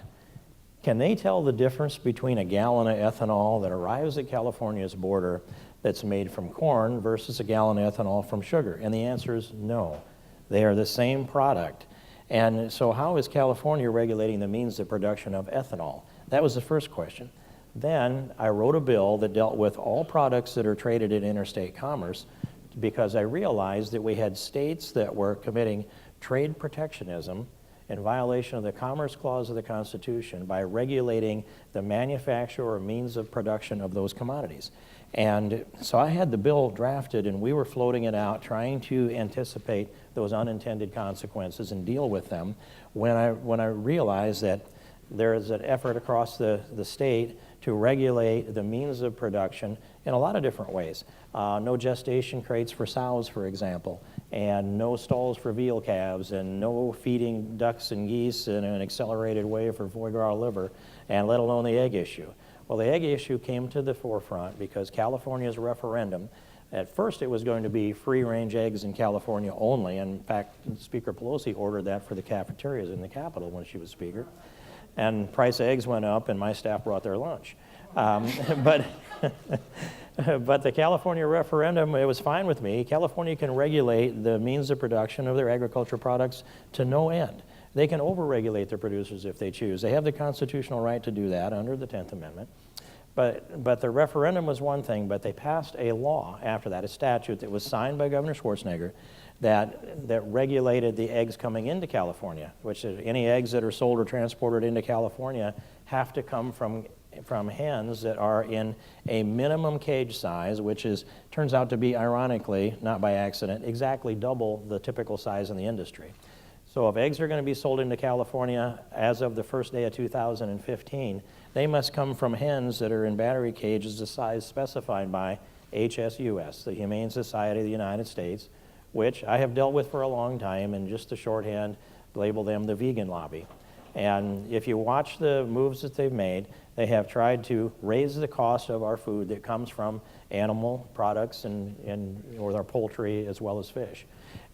can they tell the difference between a gallon of ethanol that arrives at California's border that's made from corn versus a gallon of ethanol from sugar? And the answer is no. They are the same product. And so how is California regulating the means of production of ethanol? That was the first question. Then I wrote a bill that dealt with all products that are traded in interstate commerce because I realized that we had states that were committing trade protectionism in violation of the Commerce Clause of the Constitution by regulating the manufacture or means of production of those commodities. And so I had the bill drafted and we were floating it out, trying to anticipate those unintended consequences and deal with them when I realized that there is an effort across the state to regulate the means of production in a lot of different ways. No gestation crates for sows, for example, and no stalls for veal calves, and no feeding ducks and geese in an accelerated way for foie gras liver, and let alone the egg issue. Well, the egg issue came to the forefront because California's referendum, at first it was going to be free-range eggs in California only. In fact, Speaker Pelosi ordered that for the cafeterias in the Capitol when she was Speaker. And price of eggs went up, and my staff brought their lunch. But the California referendum, it was fine with me. California can regulate the means of production of their agricultural products to no end. They can overregulate their producers if they choose. They have the constitutional right to do that under the 10th Amendment. But the referendum was one thing, but they passed a law after that, a statute that was signed by Governor Schwarzenegger that regulated the eggs coming into California, which is any eggs that are sold or transported into California have to come from hens that are in a minimum cage size, which turns out to be, ironically, not by accident, exactly double the typical size in the industry. So if eggs are going to be sold into California as of the first day of 2015, they must come from hens that are in battery cages the size specified by HSUS, the Humane Society of the United States, which I have dealt with for a long time, and just the shorthand, label them the vegan lobby. And if you watch the moves that they've made, they have tried to raise the cost of our food that comes from animal products or our poultry as well as fish.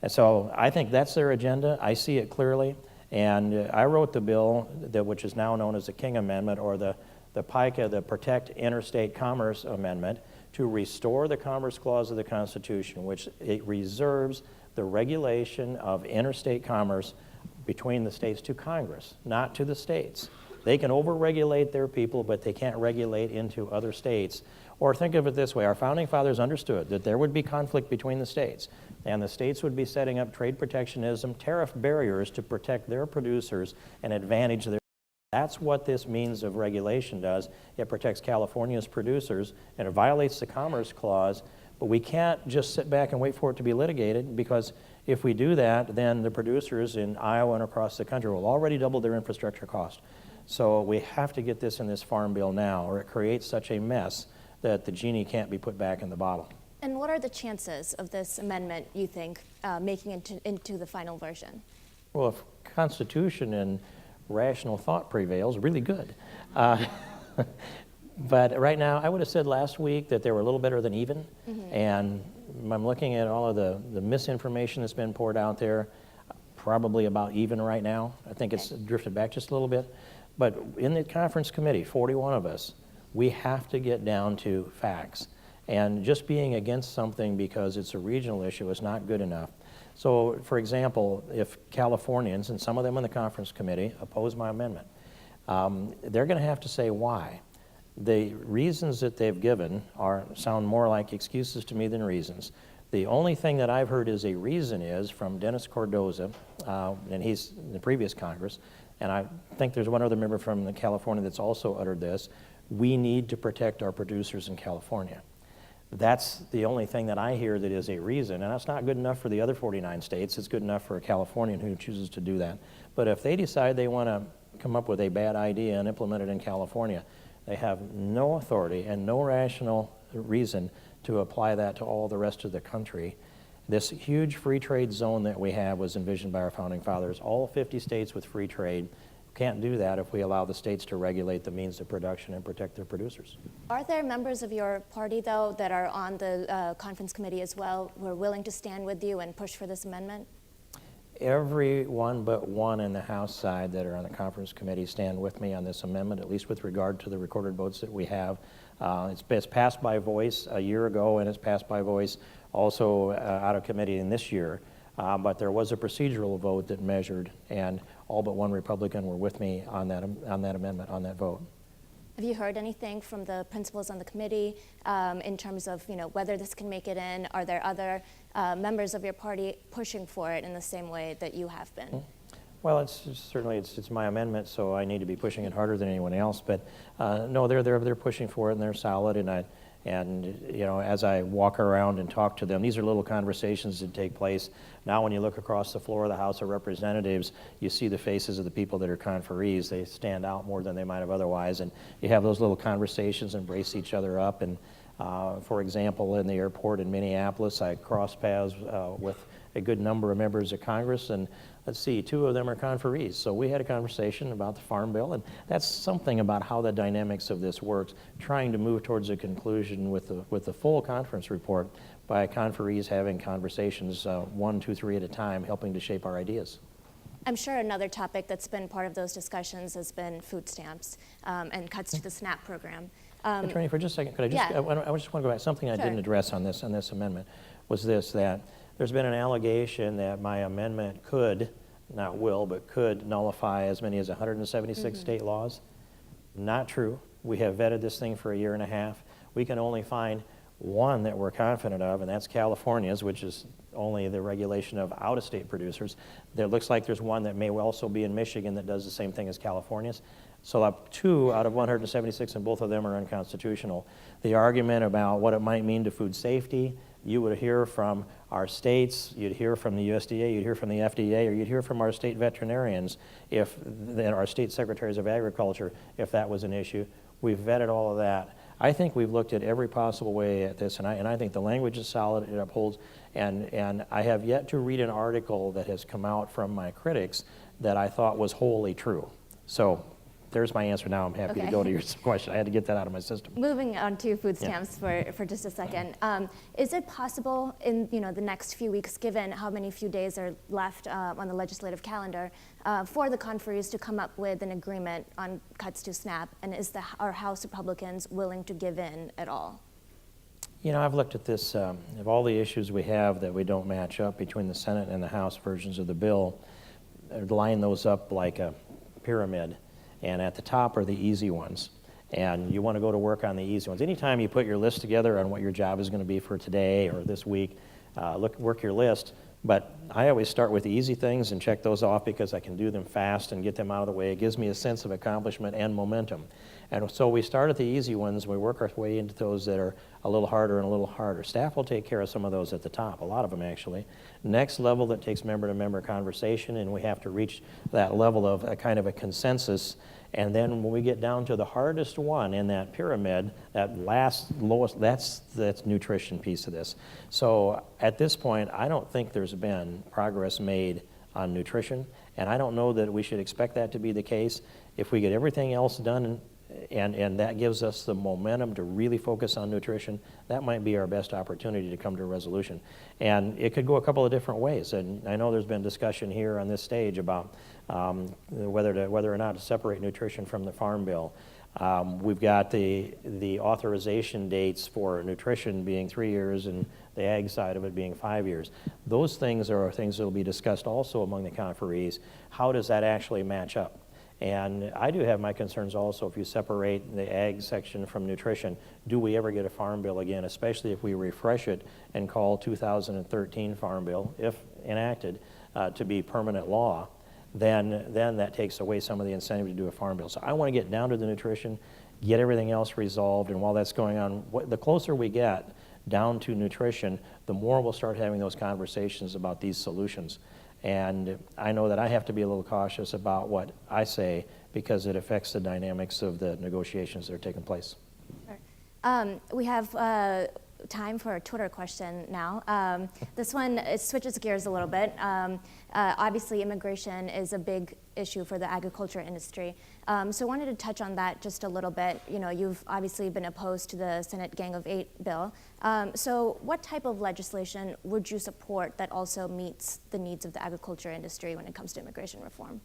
And so I think that's their agenda. I see it clearly. And I wrote the bill, which is now known as the King Amendment, or the PICA, the Protect Interstate Commerce Amendment, to restore the Commerce Clause of the Constitution, which it reserves the regulation of interstate commerce between the states to Congress, not to the states. They can overregulate their people, but they can't regulate into other states. Or think of it this way, our founding fathers understood that there would be conflict between the states, and the states would be setting up trade protectionism, tariff barriers to protect their producers and advantage their. That's what this means of regulation does. It protects California's producers, and it violates the Commerce Clause, but we can't just sit back and wait for it to be litigated, because If we do that, then the producers in Iowa and across the country will already double their infrastructure cost. So we have to get this in this farm bill now, or it creates such a mess that the genie can't be put back in the bottle. And what are the chances of this amendment, you think, making it into the final version? Well, if Constitution and rational thought prevails, really good. But right now, I would have said last week that they were a little better than even. And I'm looking at all of the misinformation that's been poured out there, probably about even right now. I think it's drifted back just a little bit. But in the conference committee, 41 of us, we have to get down to facts. And just being against something because it's a regional issue is not good enough. So, for example, if Californians, and some of them in the conference committee, oppose my amendment, they're going to have to say why. The reasons that they've given sound more like excuses to me than reasons. The only thing that I've heard is a reason is from Dennis Cordoza, and he's in the previous Congress, and I think there's one other member from California that's also uttered this: we need to protect our producers in California. That's the only thing that I hear that is a reason, and that's not good enough for the other 49 states. It's good enough for a Californian who chooses to do that. But if they decide they want to come up with a bad idea and implement it in California, they have no authority and no rational reason to apply that to all the rest of the country. This huge free trade zone that we have was envisioned by our founding fathers. All 50 states with free trade. Can't do that if we allow the states to regulate the means of production and protect their producers. Are there members of your party, though, that are on the conference committee as well, who are willing to stand with you and push for this amendment? Everyone but one in the House side that are on the conference committee stand with me on this amendment, at least with regard to the recorded votes that we have. It's passed by voice a year ago, and it's passed by voice also out of committee in this year. But there was a procedural vote that measured, and all but one Republican were with me on that amendment, on that vote. Have you heard anything from the principals on the committee in terms of whether this can make it in? Are there other members of your party pushing for it in the same way that you have been? Well, certainly it's my amendment, so I need to be pushing it harder than anyone else. But no, they're pushing for it, and they're solid. And as I walk around and talk to them, these are little conversations that take place. Now when you look across the floor of the House of Representatives, you see the faces of the people that are conferees. They stand out more than they might have otherwise. And you have those little conversations, embrace each other up. And for example, in the airport in Minneapolis, I crossed paths with a good number of members of Congress, and let's see, 2 of them are conferees. So we had a conversation about the Farm Bill, and that's something about how the dynamics of this works, trying to move towards a conclusion with the full conference report by conferees having conversations 1, 2, 3 at a time, helping to shape our ideas. I'm sure another topic that's been part of those discussions has been food stamps and cuts to the SNAP program. Attorney, for just a second, could I just, Yeah. I just want to go back. Something I Sure. didn't address on this amendment was this, that there's been an allegation that my amendment could, not will, but could nullify as many as 176 state laws. Not true. We have vetted this thing for a year and a half. We can only find one that we're confident of, and that's California's, which is only the regulation of out-of-state producers. There looks like there's one that may also be in Michigan that does the same thing as California's. So 2 out of 176, and both of them are unconstitutional. The argument about what it might mean to food safety, you would hear from our states, you'd hear from the USDA, you'd hear from the FDA, or you'd hear from our state veterinarians, our state secretaries of agriculture, if that was an issue. We've vetted all of that. I think we've looked at every possible way at this, and I think the language is solid, it upholds, and I have yet to read an article that has come out from my critics that I thought was wholly true. So there's my answer now. I'm happy to go to your question. I had to get that out of my system. Moving on to food stamps for just a second. Is it possible in the next few weeks, given how many few days are left on the legislative calendar, for the conferees to come up with an agreement on cuts to SNAP? And are House Republicans willing to give in at all? I've looked at this, of all the issues we have that we don't match up between the Senate and the House versions of the bill, line those up like a pyramid. And at the top are the easy ones. And you want to go to work on the easy ones. Anytime you put your list together on what your job is going to be for today or this week, work your list. But I always start with the easy things and check those off because I can do them fast and get them out of the way. It gives me a sense of accomplishment and momentum. And so we start at the easy ones, we work our way into those that are a little harder and a little harder. Staff will take care of some of those at the top, a lot of them actually. Next level, that takes member-to-member conversation, and we have to reach that level of a kind of a consensus. And then when we get down to the hardest one in that pyramid, that last lowest, that's the nutrition piece of this. So at this point, I don't think there's been progress made on nutrition, and I don't know that we should expect that to be the case. If we get everything else done and that gives us the momentum to really focus on nutrition, that might be our best opportunity to come to a resolution. And it could go a couple of different ways. And I know there's been discussion here on this stage about whether or not to separate nutrition from the Farm Bill. We've got the authorization dates for nutrition being 3 years and the ag side of it being 5 years. Those things are things that will be discussed also among the conferees. How does that actually match up? And I do have my concerns also if you separate the ag section from nutrition. Do we ever get a Farm Bill again, especially if we refresh it and call 2013 Farm Bill, if enacted, to be permanent law? Then that takes away some of the incentive to do a Farm Bill. So I want to get down to the nutrition, get everything else resolved, and while that's going on, the closer we get down to nutrition, the more we'll start having those conversations about these solutions. And I know that I have to be a little cautious about what I say because it affects the dynamics of the negotiations that are taking place. Sure. We have time for a Twitter question now. This one, it switches gears a little bit. Obviously, immigration is a big issue for the agriculture industry. So I wanted to touch on that just a little bit. You know, you've obviously been opposed to the Senate Gang of Eight bill. So what type of legislation would you support that also meets the needs of the agriculture industry when it comes to immigration reform?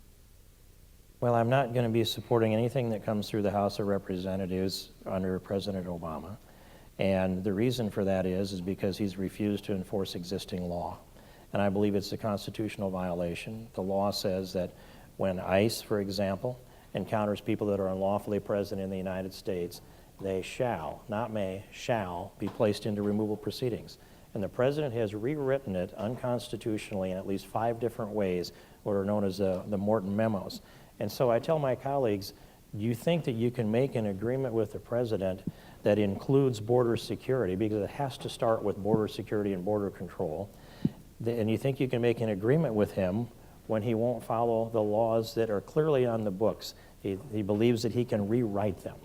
Well, I'm not going to be supporting anything that comes through the House of Representatives under President Obama. And the reason for that is because he's refused to enforce existing law. And I believe it's a constitutional violation. The law says that when ICE, for example, encounters people that are unlawfully present in the United States, they shall, not may, shall be placed into removal proceedings. And the president has rewritten it unconstitutionally in at least 5 different ways, what are known as the Morton memos. And so I tell my colleagues, do you think that you can make an agreement with the president that includes border security, because it has to start with border security and border control, and you think you can make an agreement with him when he won't follow the laws that are clearly on the books? He believes that he can rewrite them.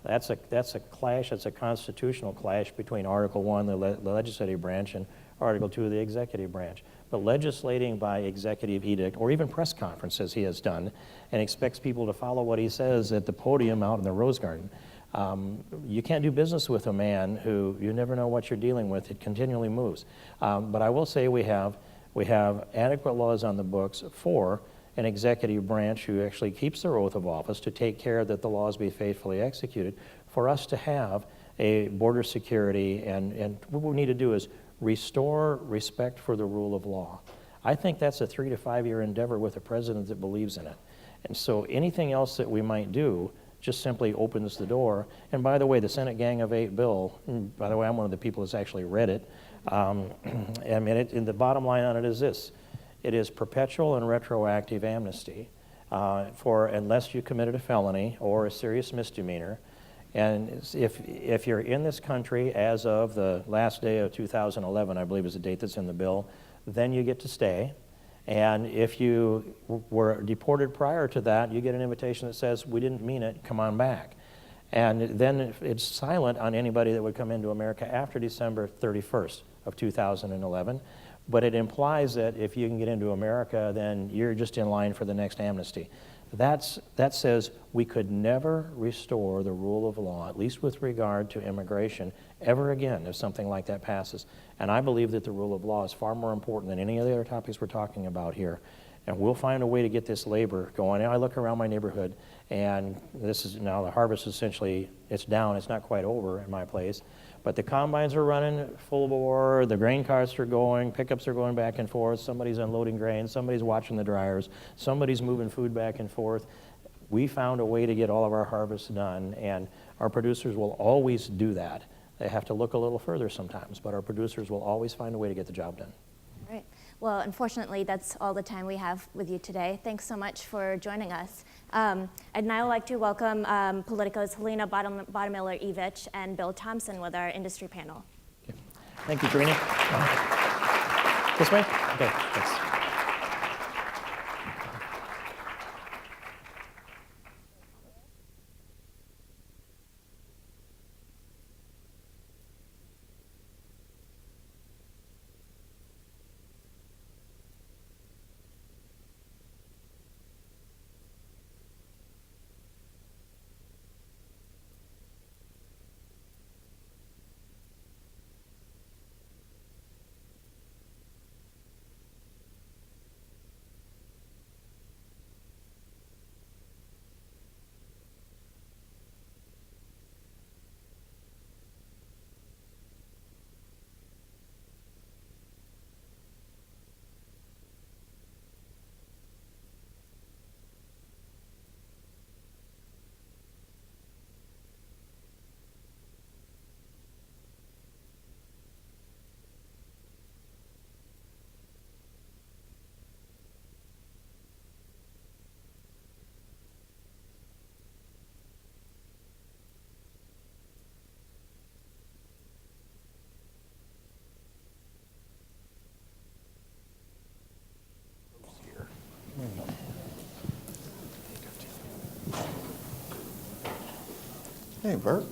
That's a clash, that's a constitutional clash between Article 1, the legislative branch, and Article 2, the executive branch. But legislating by executive edict, or even press conferences he has done, and expects people to follow what he says at the podium out in the Rose Garden, you can't do business with a man who you never know what you're dealing with. It continually moves. But I will say we have adequate laws on the books for an executive branch who actually keeps their oath of office to take care that the laws be faithfully executed, for us to have a border security, and what we need to do is restore respect for the rule of law. I think that's a 3 to 5 year endeavor with a president that believes in it. And so anything else that we might do just simply opens the door. And by the way, the Senate Gang of Eight bill, by the way, I'm one of the people that's actually read it. I mean, and the bottom line on it is this: it is perpetual and retroactive amnesty for unless you committed a felony or a serious misdemeanor. And if you're in this country as of the last day of 2011, I believe is the date that's in the bill, then you get to stay. And if you were deported prior to that, you get an invitation that says, we didn't mean it, come on back. And then it's silent on anybody that would come into America after December 31st of 2011. But it implies that if you can get into America, then you're just in line for the next amnesty. That says we could never restore the rule of law, at least with regard to immigration, ever again if something like that passes. And I believe that the rule of law is far more important than any of the other topics we're talking about here. And we'll find a way to get this labor going. I look around my neighborhood, and this is now the harvest essentially, it's down, it's not quite over at my place. But the combines are running full bore, the grain carts are going, pickups are going back and forth, somebody's unloading grain, somebody's watching the dryers, somebody's moving food back and forth. We found a way to get all of our harvests done, and our producers will always do that. They have to look a little further sometimes, but our producers will always find a way to get the job done. All right. Well, unfortunately, that's all the time we have with you today. Thanks so much for joining us. I'd now like to welcome Politico's Helena Bottomiller-Evich and Bill Thompson with our industry panel. Thank you, Karina. This way? Okay, thanks. Hey, Bert.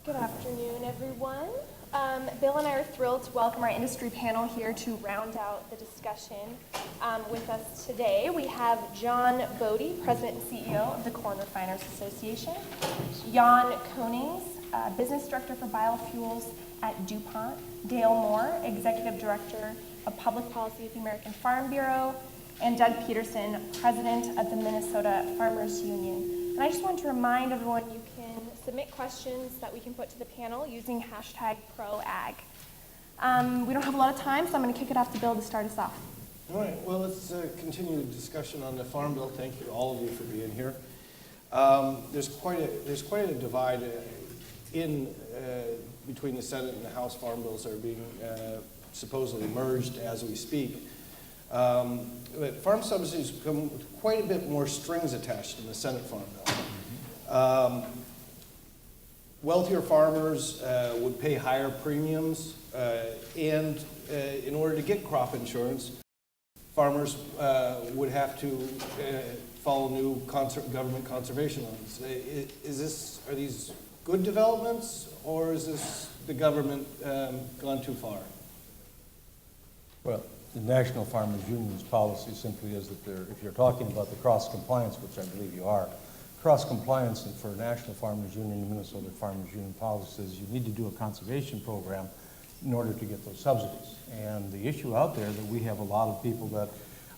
Good afternoon, everyone. Bill and I are thrilled to welcome our industry panel here to round out the discussion. With us today, we have John Bodie, President and CEO of the Corn Refiners Association, Jan Konings, Business Director for Biofuels at DuPont, Dale Moore, Executive Director of Public Policy at the American Farm Bureau, and Doug Peterson, President of the Minnesota Farmers Union. And I just want to remind everyone you can submit questions that we can put to the panel using hashtag ProAg. We don't have a lot of time, so I'm going to kick it off to Bill to start us off. All right, well, let's continue the discussion on the Farm Bill. Thank you, all of you, for being here. There's quite a divide between the Senate and the House Farm Bills that are being supposedly merged as we speak. But farm subsidies come with quite a bit more strings attached in the Senate Farm Bill. Wealthier farmers would pay higher premiums, and in order to get crop insurance, farmers would have to follow new government conservation laws. Are these good developments, or is this the government gone too far? Well, the National Farmers Union's policy simply is that if you're talking about the cross-compliance, which I believe you are, cross-compliance for National Farmers Union and Minnesota Farmers Union policies, you need to do a conservation program in order to get those subsidies. And the issue out there that we have a lot of people that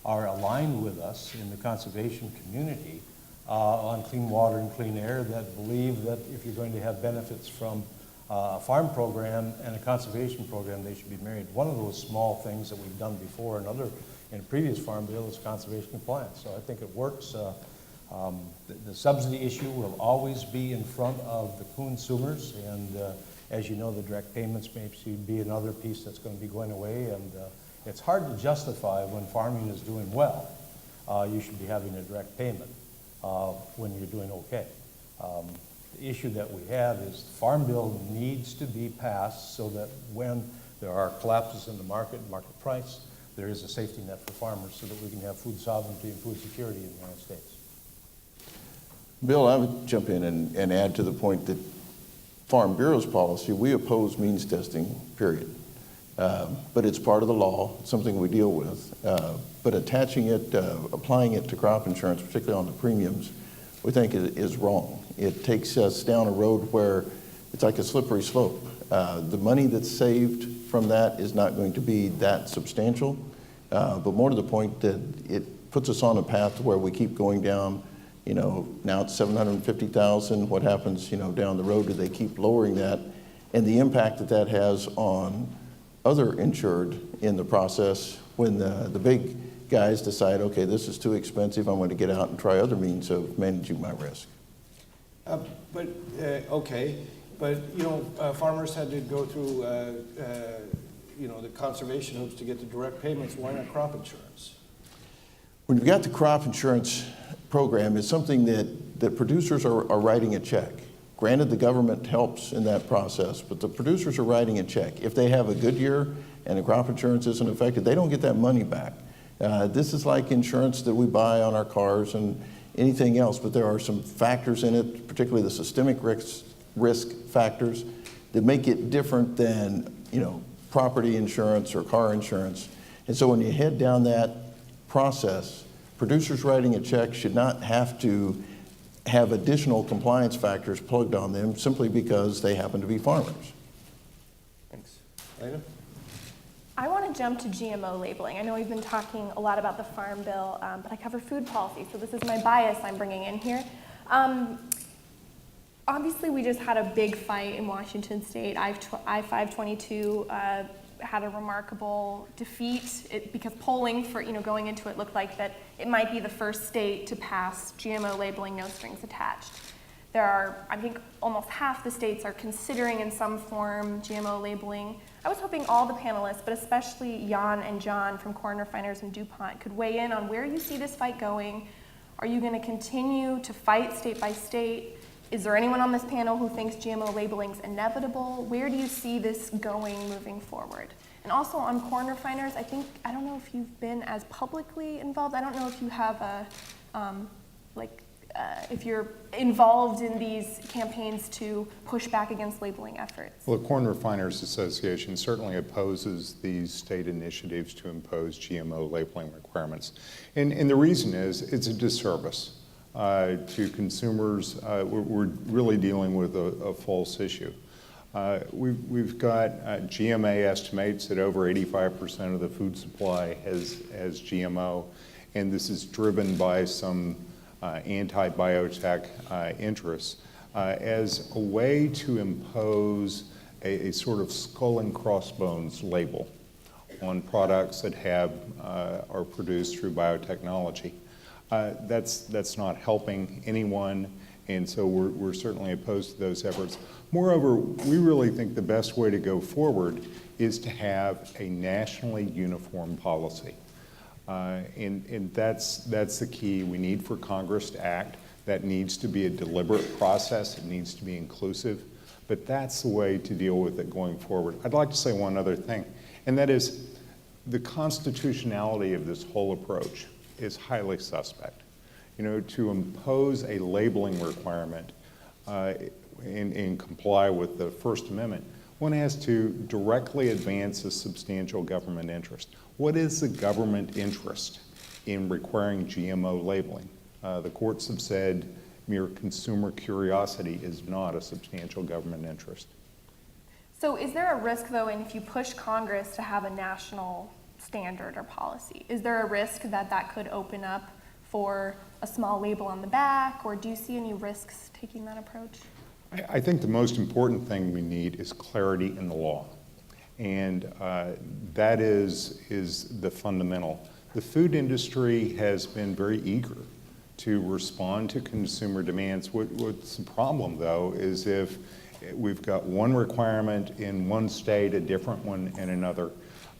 are aligned with us in the conservation community on clean water and clean air that believe that if you're going to have benefits from a farm program and a conservation program, they should be married. One of those small things that we've done before in a previous farm bill is conservation compliance. So I think it works. The subsidy issue will always be in front of the consumers, and as you know, the direct payments may be another piece that's going to be going away, and it's hard to justify when farming is doing well. You should be having a direct payment when you're doing okay. The issue that we have is the Farm Bill needs to be passed so that when there are collapses in the market price, there is a safety net for farmers so that we can have food sovereignty and food security in the United States. Bill, I would jump in and add to the point that Farm Bureau's policy, we oppose means testing, period. But it's part of the law, something we deal with. But attaching it, applying it to crop insurance, particularly on the premiums, we think is wrong. It takes us down a road where it's like a slippery slope. The money that's saved from that is not going to be that substantial, but more to the point that it puts us on a path to where we keep going down. You know, now it's 750,000. What happens, down the road? Do they keep lowering that? And the impact that that has on other insured in the process when the big guys decide, okay, this is too expensive, I'm going to get out and try other means of managing my risk. Okay, But, farmers had to go through, the conservation hoops to get the direct payments. Why not crop insurance? When you've got the crop insurance program, it's something that producers are writing a check. Granted, the government helps in that process, but the producers are writing a check. If they have a good year and the crop insurance isn't affected, they don't get that money back. This is like insurance that we buy on our cars and anything else, but there are some factors in it, particularly the systemic risk factors, that make it different than, property insurance or car insurance. And so when you head down that process, producers writing a check should not have to have additional compliance factors plugged on them simply because they happen to be farmers. Thanks. Lena? I want to jump to GMO labeling. I know we've been talking a lot about the Farm Bill, but I cover food policy, so this is my bias I'm bringing in here. Obviously, we just had a big fight in Washington State. I-522 had a remarkable defeat because polling for, going into it looked like that it might be the first state to pass GMO labeling, no strings attached. There are, I think, almost half the states are considering in some form GMO labeling. I was hoping all the panelists, but especially Jan and John from Corn Refiners and DuPont, could weigh in on where you see this fight going. Are you going to continue to fight state by state? Is there anyone on this panel who thinks GMO labeling is inevitable? Where do you see this going moving forward? And also on corn refiners, I don't know if you've been as publicly involved. I don't know if you have if you're involved in these campaigns to push back against labeling efforts. Well, the Corn Refiners Association certainly opposes these state initiatives to impose GMO labeling requirements. And the reason is it's a disservice to consumers. We're really dealing with a false issue. We've got GMA estimates that over 85% of the food supply has GMO, and this is driven by some anti-biotech interests as a way to impose a sort of skull and crossbones label on products that are produced through biotechnology. That's not helping anyone, and so we're certainly opposed to those efforts. Moreover, we really think the best way to go forward is to have a nationally uniform policy. And that's the key. We need for Congress to act. That needs to be a deliberate process. It needs to be inclusive. But that's the way to deal with it going forward. I'd like to say one other thing, and that is the constitutionality of this whole approach is highly suspect. To impose a labeling requirement and comply with the First Amendment, one has to directly advance a substantial government interest. What is the government interest in requiring GMO labeling? The courts have said mere consumer curiosity is not a substantial government interest. So is there a risk, though, if you push Congress to have a national standard or policy? Is there a risk that could open up for a small label on the back, or do you see any risks taking that approach? I think the most important thing we need is clarity in the law, and that is the fundamental. The food industry has been very eager to respond to consumer demands. What's the problem, though, is if we've got one requirement in one state, a different one in another,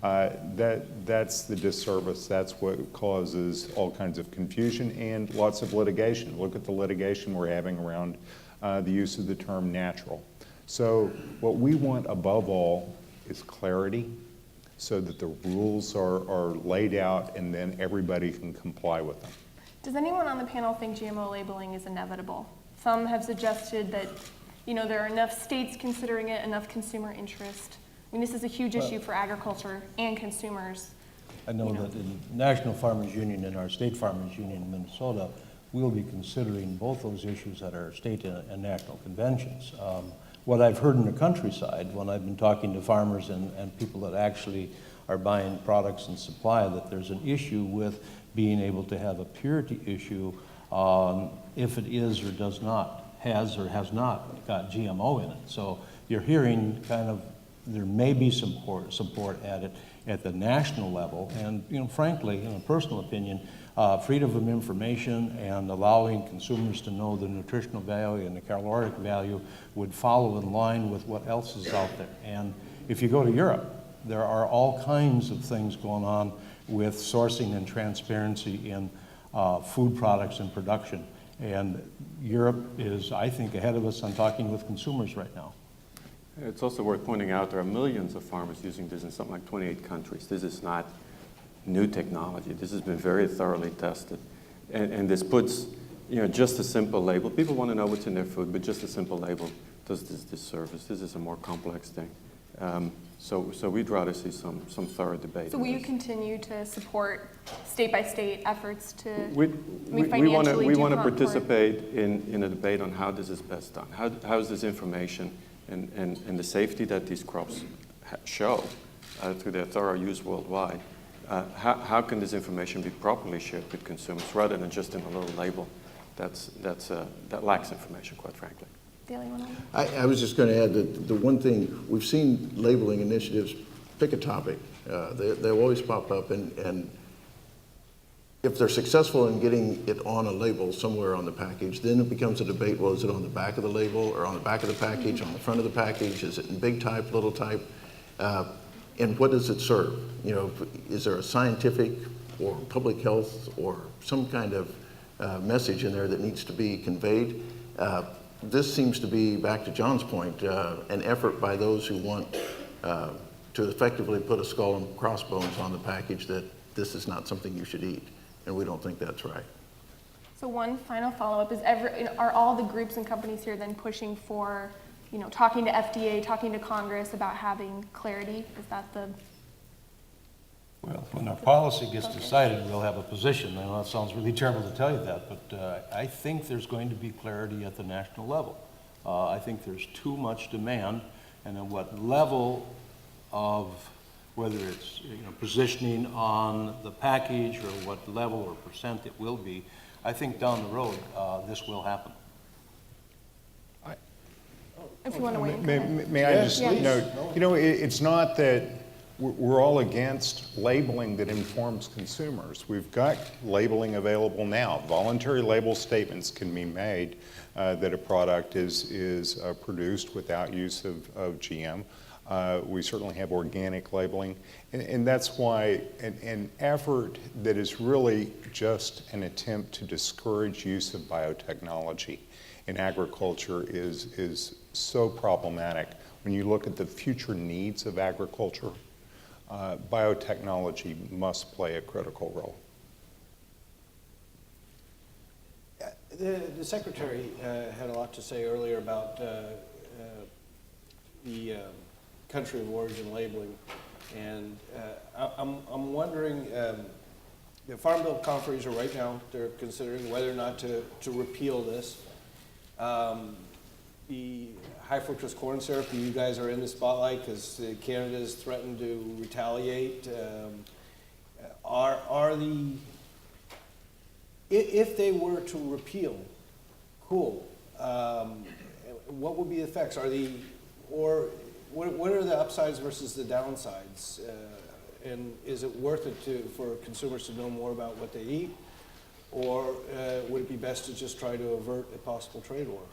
that's the disservice. That's what causes all kinds of confusion and lots of litigation. Look at the litigation we're having around the use of the term natural. So what we want above all is clarity so that the rules are laid out and then everybody can comply with them. Does anyone on the panel think GMO labeling is inevitable? Some have suggested that there are enough states considering it, enough consumer interest. I mean, this is a huge issue for agriculture and consumers. I know that in National Farmers Union and our State Farmers Union in Minnesota, we'll be considering both those issues at our state and national conventions. What I've heard in the countryside when I've been talking to farmers and people that actually are buying products and supply, that there's an issue with being able to have a purity issue if it is or does not, has or has not got GMO in it. So you're hearing kind of there may be support at it at the national level, and frankly, in a personal opinion, freedom of information and allowing consumers to know the nutritional value and the caloric value would follow in line with what else is out there. And if you go to Europe, there are all kinds of things going on with sourcing and transparency in food products and production. And Europe is, I think, ahead of us on talking with consumers right now. It's also worth pointing out there are millions of farmers using this in something like 28 countries. This is not new technology. This has been very thoroughly tested. And this puts, just a simple label. People want to know what's in their food, but just a simple label does this disservice. This is a more complex thing. So we'd rather see some thorough debate. So will you continue to support state-by-state efforts to we want to DuPont participate in a debate on how this is best done. How is this information and the safety that these crops show through their thorough use worldwide, how can this information be properly shared with consumers rather than just in a little label that lacks information, quite frankly. I was just going to add that the one thing, we've seen labeling initiatives pick a topic. They always pop up, and if they're successful in getting it on a label somewhere on the package, then it becomes a debate, well, is it on the back of the label or on the back of the package, on the front of the package? Is it in big type, little type? And what does it serve? Is there a scientific or public health or some kind of message in there that needs to be conveyed? This seems to be, back to John's point, an effort by those who want to effectively put a skull and crossbones on the package that this is not something you should eat, and we don't think that's right. So one final follow-up is, are all the groups and companies here then pushing for, talking to FDA, talking to Congress about having clarity? Is that the... Well, when our policy gets decided, we'll have a position. I know that sounds really terrible to tell you that, but I think there's going to be clarity at the national level. I think there's too much demand, and at what level of, whether it's positioning on the package or what level or percent it will be, I think down the road this will happen. If you want to weigh in. May I just note, it's not that we're all against labeling that informs consumers. We've got labeling available now. Voluntary label statements can be made that a product is produced without use of GM. We certainly have organic labeling, and that's why an effort that is really just an attempt to discourage use of biotechnology in agriculture is so problematic. When you look at the future needs of agriculture, biotechnology must play a critical role. The Secretary had a lot to say earlier about the country of origin labeling, and I'm wondering, the Farm Bill conferees are right now, they're considering whether or not to repeal this. The high fructose corn syrup, you guys are in the spotlight because Canada has threatened to retaliate. If they were to repeal, cool. What would be the effects? What are the upsides versus the downsides? And is it worth it for consumers to know more about what they eat? Or would it be best to just try to avert a possible trade war?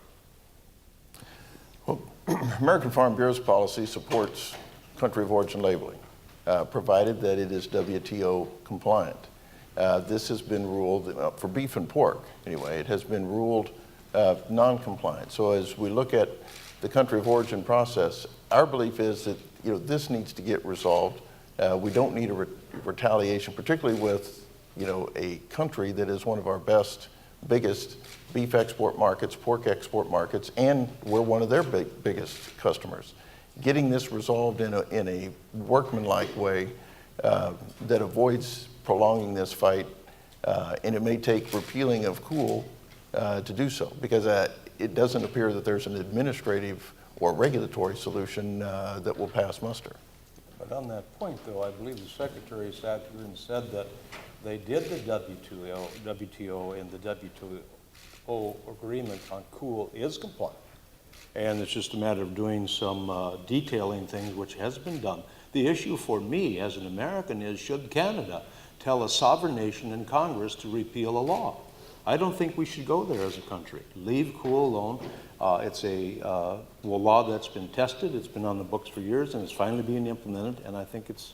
Well, American Farm Bureau's policy supports country of origin labeling, provided that it is WTO compliant. This has been ruled, for beef and pork anyway, it has been ruled non-compliant. So as we look at the country of origin process, our belief is that this needs to get resolved. We don't need a retaliation, particularly with a country that is one of our biggest beef export markets, pork export markets, and we're one of their biggest customers. Getting this resolved in a workmanlike way that avoids prolonging this fight, and it may take repealing of COOL to do so, because it doesn't appear that there's an administrative or regulatory solution that will pass muster. But on that point, though, I believe the Secretary sat here and said that they did the WTO, and the WTO agreement on COOL is compliant. And it's just a matter of doing some detailing things, which has been done. The issue for me as an American is, should Canada tell a sovereign nation in Congress to repeal a law. I don't think we should go there as a country. Leave cool alone. It's a law that's been tested, it's been on the books for years, and it's finally being implemented, and I think it's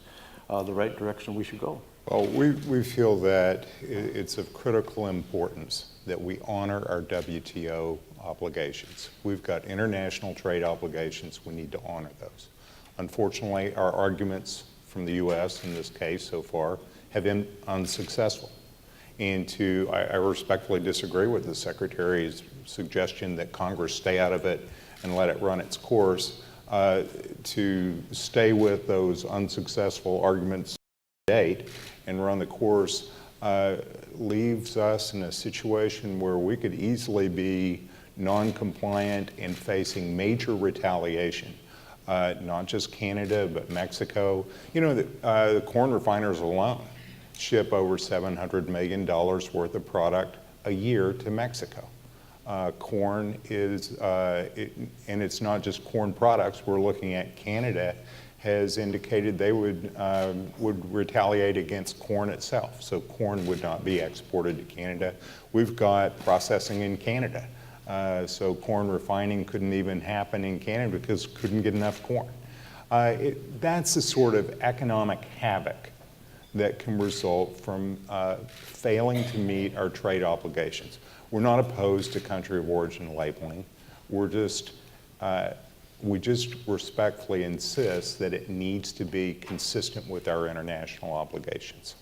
the right direction we should go. Well, we feel that it's of critical importance that we honor our WTO obligations. We've got international trade obligations, we need to honor those. Unfortunately, our arguments from the U.S. in this case so far have been unsuccessful. And I respectfully disagree with the Secretary's suggestion that Congress stay out of it and let it run its course. To stay with those unsuccessful arguments to date and run the course leaves us in a situation where we could easily be non-compliant and facing major retaliation. Not just Canada, but Mexico. You know, the corn refiners alone ship over $700 million worth of product a year to Mexico. Corn is, and it's not just corn products. We're looking at Canada has indicated they would retaliate against corn itself. So corn would not be exported to Canada. We've got processing in Canada. So corn refining couldn't even happen in Canada because couldn't get enough corn. That's the sort of economic havoc that can result from failing to meet our trade obligations. We're not opposed to country of origin labeling. We just respectfully insist that it needs to be consistent with our international obligations.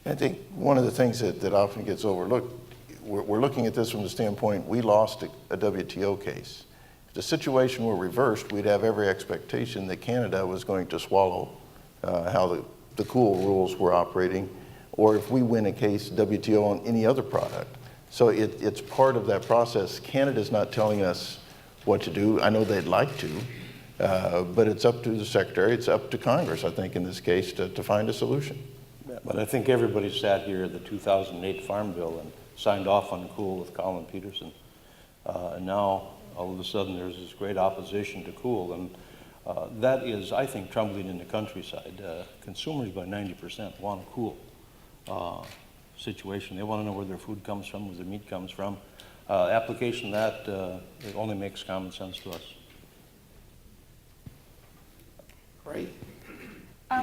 I think one of the things that often gets overlooked, we're looking at this from the standpoint we lost a WTO case. If the situation were reversed, we'd have every expectation that Canada was going to swallow how the cool rules were operating, or if we win a case WTO on any other product. So it's part of that process. Canada's not telling us what to do. I know they'd like to, but it's up to the Secretary, it's up to Congress, I think, in this case, to find a solution. Yeah, but I think everybody sat here at the 2008 Farm Bill and signed off on cool with Colin Peterson. And now, all of a sudden, there's this great opposition to cool. And that is, I think, trembling in the countryside. Consumers by 90% want a cool situation. They want to know where their food comes from, where their meat comes from. Application of that, it only makes common sense to us. Great.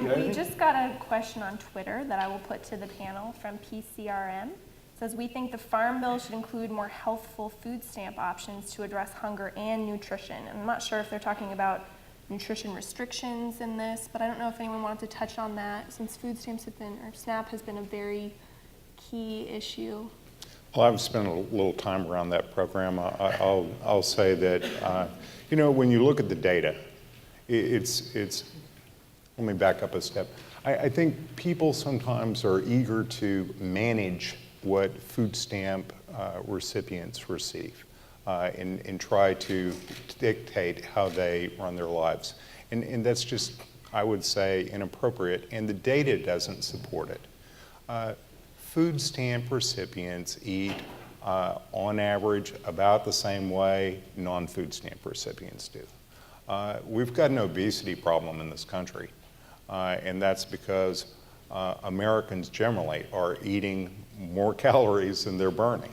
We just got a question on Twitter that I will put to the panel from PCRM. It says, we think the Farm Bill should include more healthful food stamp options to address hunger and nutrition. And I'm not sure if they're talking about nutrition restrictions in this, but I don't know if anyone wanted to touch on that since food stamps have been, or SNAP has been a very key issue. Well, I've spent a little time around that program. I'll say that, you know, when you look at the data, it's let me back up a step. I think people sometimes are eager to manage what food stamp recipients receive and try to dictate how they run their lives. And that's just, I would say, inappropriate, and the data doesn't support it. Food stamp recipients eat, on average, about the same way non-food stamp recipients do. We've got an obesity problem in this country, and that's because Americans generally are eating more calories than they're burning.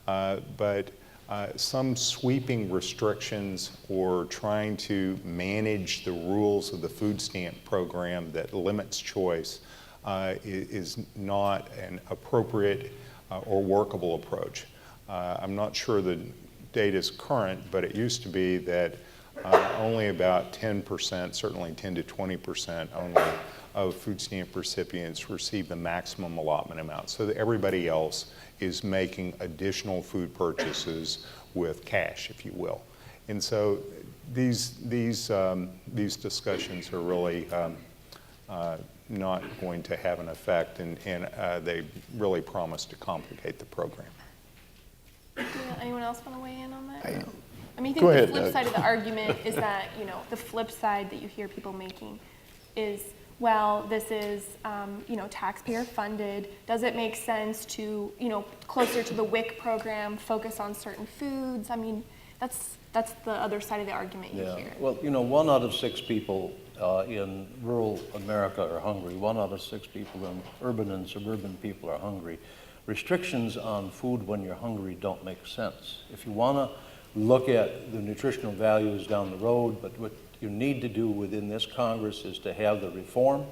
But some sweeping restrictions or trying to manage the rules of the food stamp program that limits choice is not an appropriate or workable approach. I'm not sure the data is current, but it used to be that only about 10%, certainly 10 to 20% only, of food stamp recipients receive the maximum allotment amount, so that everybody else is making additional food purchases with cash, if you will. And so these discussions are really not going to have an effect, and they really promise to complicate the program. Anyone else want to weigh in on that? I mean, I think Go the ahead, flip side of the argument is that, you know, the flip side that you hear people making is, well, this is, you know, taxpayer funded. Does it make sense to, you know, closer to the WIC program, focus on certain foods? I mean, that's the other side of the argument you hear. Well, you know, 1 out of 6 people in rural America are hungry. 1 out of 6 people in urban and suburban people are hungry. Restrictions on food when you're hungry don't make sense. If you want to look at the nutritional values down the road, but what you need to do within this Congress is to have the reform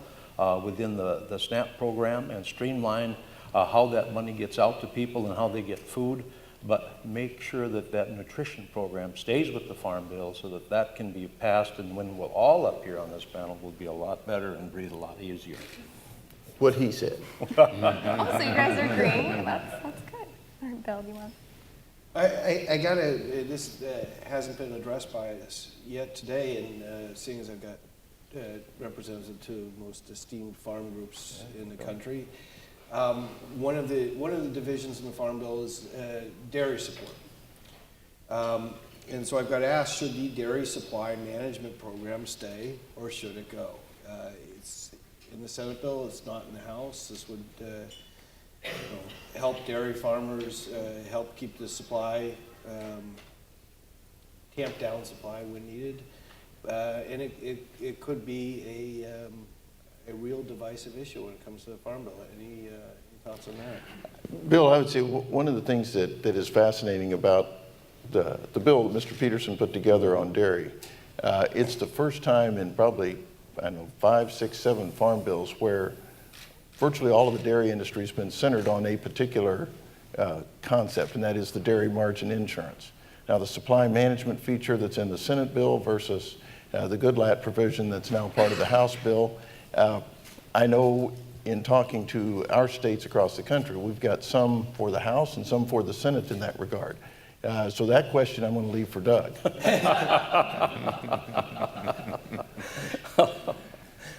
within the SNAP program and streamline how that money gets out to people and how they get food, but make sure that that nutrition program stays with the Farm Bill so that that can be passed, and when we're all up here on this panel, we'll be a lot better and breathe a lot easier. What he said. Oh, so you guys are agreeing? That's good. All right, Bill, do you want? I gotta, this hasn't been addressed by us yet today, and seeing as I've got representatives of 2 of the most esteemed farm groups in the country, one of the divisions in the Farm Bill is dairy support. And so I've got to ask, should the dairy supply management program stay, or should it go? It's in the Senate bill, it's not in the House. This would help dairy farmers, help keep the supply, tamp down supply when needed. And it could be a real divisive issue when it comes to the Farm Bill. Any thoughts on that? Bill, I would say one of the things that is fascinating about the bill that Mr. Peterson put together on dairy, it's the first time in probably, I don't know, 5, 6, 7 farm bills where virtually all of the dairy industry has been centered on a particular concept, and that is the dairy margin insurance. Now, the supply management feature that's in the Senate bill versus the Goodlatte provision that's now part of the House bill, I know in talking to our states across the country, we've got some for the House and some for the Senate in that regard. So that question I'm going to leave for Doug.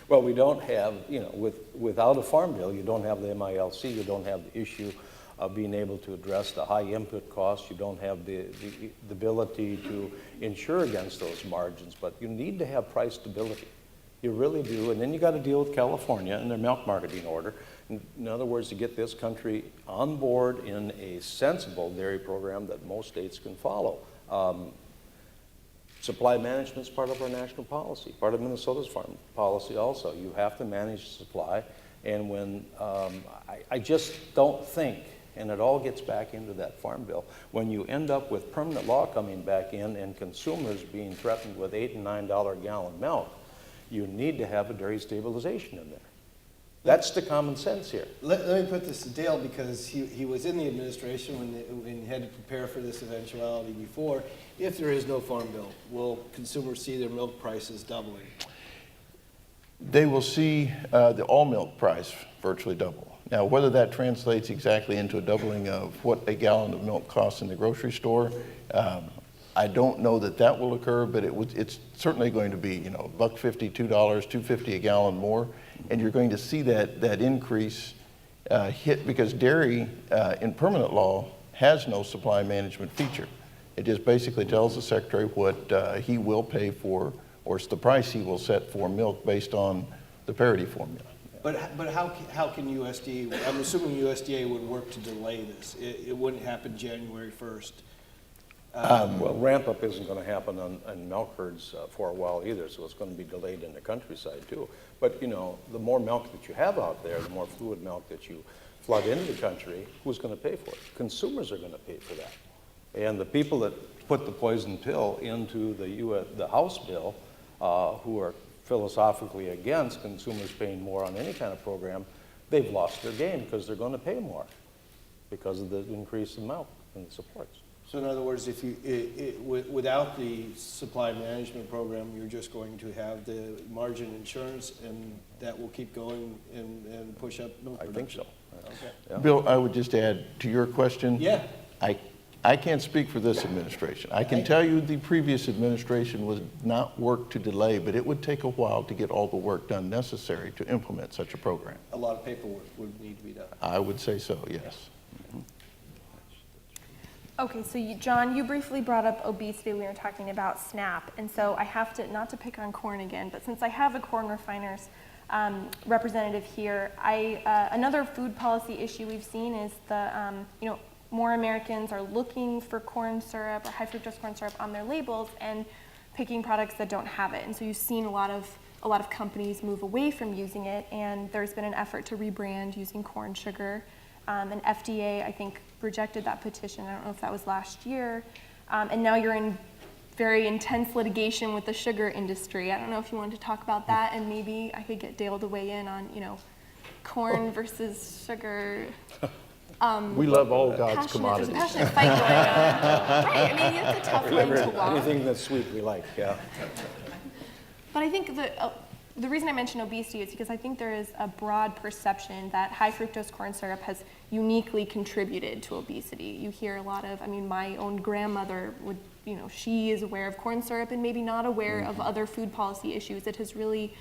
Well, we don't have, without a Farm Bill, you don't have the MILC, you don't have the issue of being able to address the high input costs, you don't have the ability to insure against those margins, but you need to have price stability. You really do, and then you got to deal with California and their milk marketing order. In other words, to get this country on board in a sensible dairy program that most states can follow. Supply management is part of our national policy, part of Minnesota's farm policy also. You have to manage supply, and when I just don't think, and it all gets back into that Farm Bill, when you end up with permanent law coming back in and consumers being threatened with $8 and $9 a gallon milk, you need to have a dairy stabilization in there. That's the common sense here. Let me put this to Dale, because he was in the administration when he had to prepare for this eventuality before. If there is no Farm Bill, will consumers see their milk prices doubling? They will see the all milk price virtually double. Now, whether that translates exactly into a doubling of what a gallon of milk costs in the grocery store, I don't know that will occur, but it's certainly going to be, $1.50, $2, $2.50 a gallon more, and you're going to see that increase hit, because dairy in permanent law has no supply management feature. It just basically tells the secretary what he will pay for, or it's the price he will set for milk based on the parity formula. But how can USDA, I'm assuming USDA would work to delay this. It wouldn't happen January 1st. Well, ramp up isn't going to happen on milk herds for a while either, so it's going to be delayed in the countryside too. But the more milk that you have out there, the more fluid milk that you flood into the country, who's going to pay for it? Consumers are going to pay for that. And the people that put the poison pill into the House bill, who are philosophically against consumers paying more on any kind of program, they've lost their game, because they're going to pay more because of the increase in milk and the supports. So in other words, if without the supply management program, you're just going to have the margin insurance, and that will keep going and push up milk production? I think so. Okay. Yeah. Bill, I would just add to your question. Yeah. I can't speak for this administration. I can tell you the previous administration would not work to delay, but it would take a while to get all the work done necessary to implement such a program. A lot of paperwork would need to be done. I would say so, yes. Okay, so John, you briefly brought up obesity. We were talking about SNAP, and so I have to, not to pick on corn again, but since I have a corn refiners representative here, another food policy issue we've seen is the, more Americans are looking for corn syrup or high fructose corn syrup on their labels and picking products that don't have it. And so you've seen a lot of a lot of companies move away from using it, and there's been an effort to rebrand using corn sugar. And FDA, I think, rejected that petition. I don't know if that was last year. And now you're in very intense litigation with the sugar industry. I don't know if you wanted to talk about that, and maybe I could get Dale to weigh in on, corn versus sugar. We love all God's There's a commodities. passionate fight going on. Right, I mean, it's a tough line to walk. Anything that's sweet we like, yeah. But I think the reason I mention obesity is because I think there is a broad perception that high fructose corn syrup has uniquely contributed to obesity. You hear a lot of, my own grandmother would, she is aware of corn syrup and maybe not aware of other food policy issues. It has really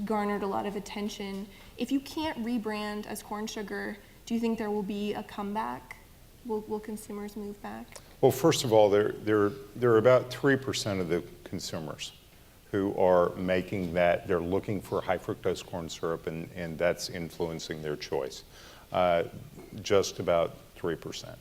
garnered a lot of attention. If you can't rebrand as corn sugar, do you think there will be a comeback? Will consumers move back? Well, first of all, there are about 3% of the consumers who are making that, they're looking for high fructose corn syrup, and that's influencing their choice. Just about 3%.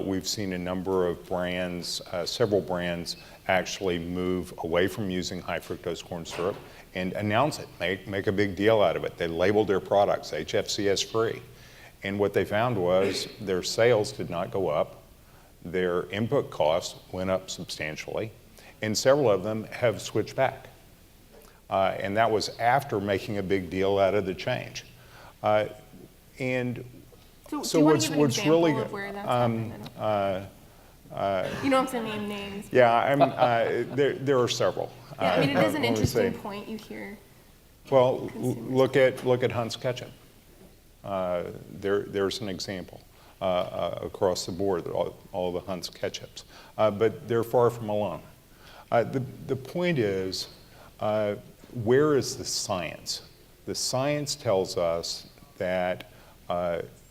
We've seen a number of brands, several brands actually move away from using high fructose corn syrup and announce it, make a big deal out of it. They labeled their products HFCS free. And what they found was their sales did not go up, their input costs went up substantially, and several of them have switched back. And that was after making a big deal out of the change. And So so do you want what's to give an example really of where that's happened? You don't have to name names. yeah, there are several. Yeah, it is an let me interesting say. point you hear. Well, consumers. look at Hunt's ketchup. There's an example across the board, all the Hunt's ketchups, but they're far from alone. The point is, where is the science? The science tells us that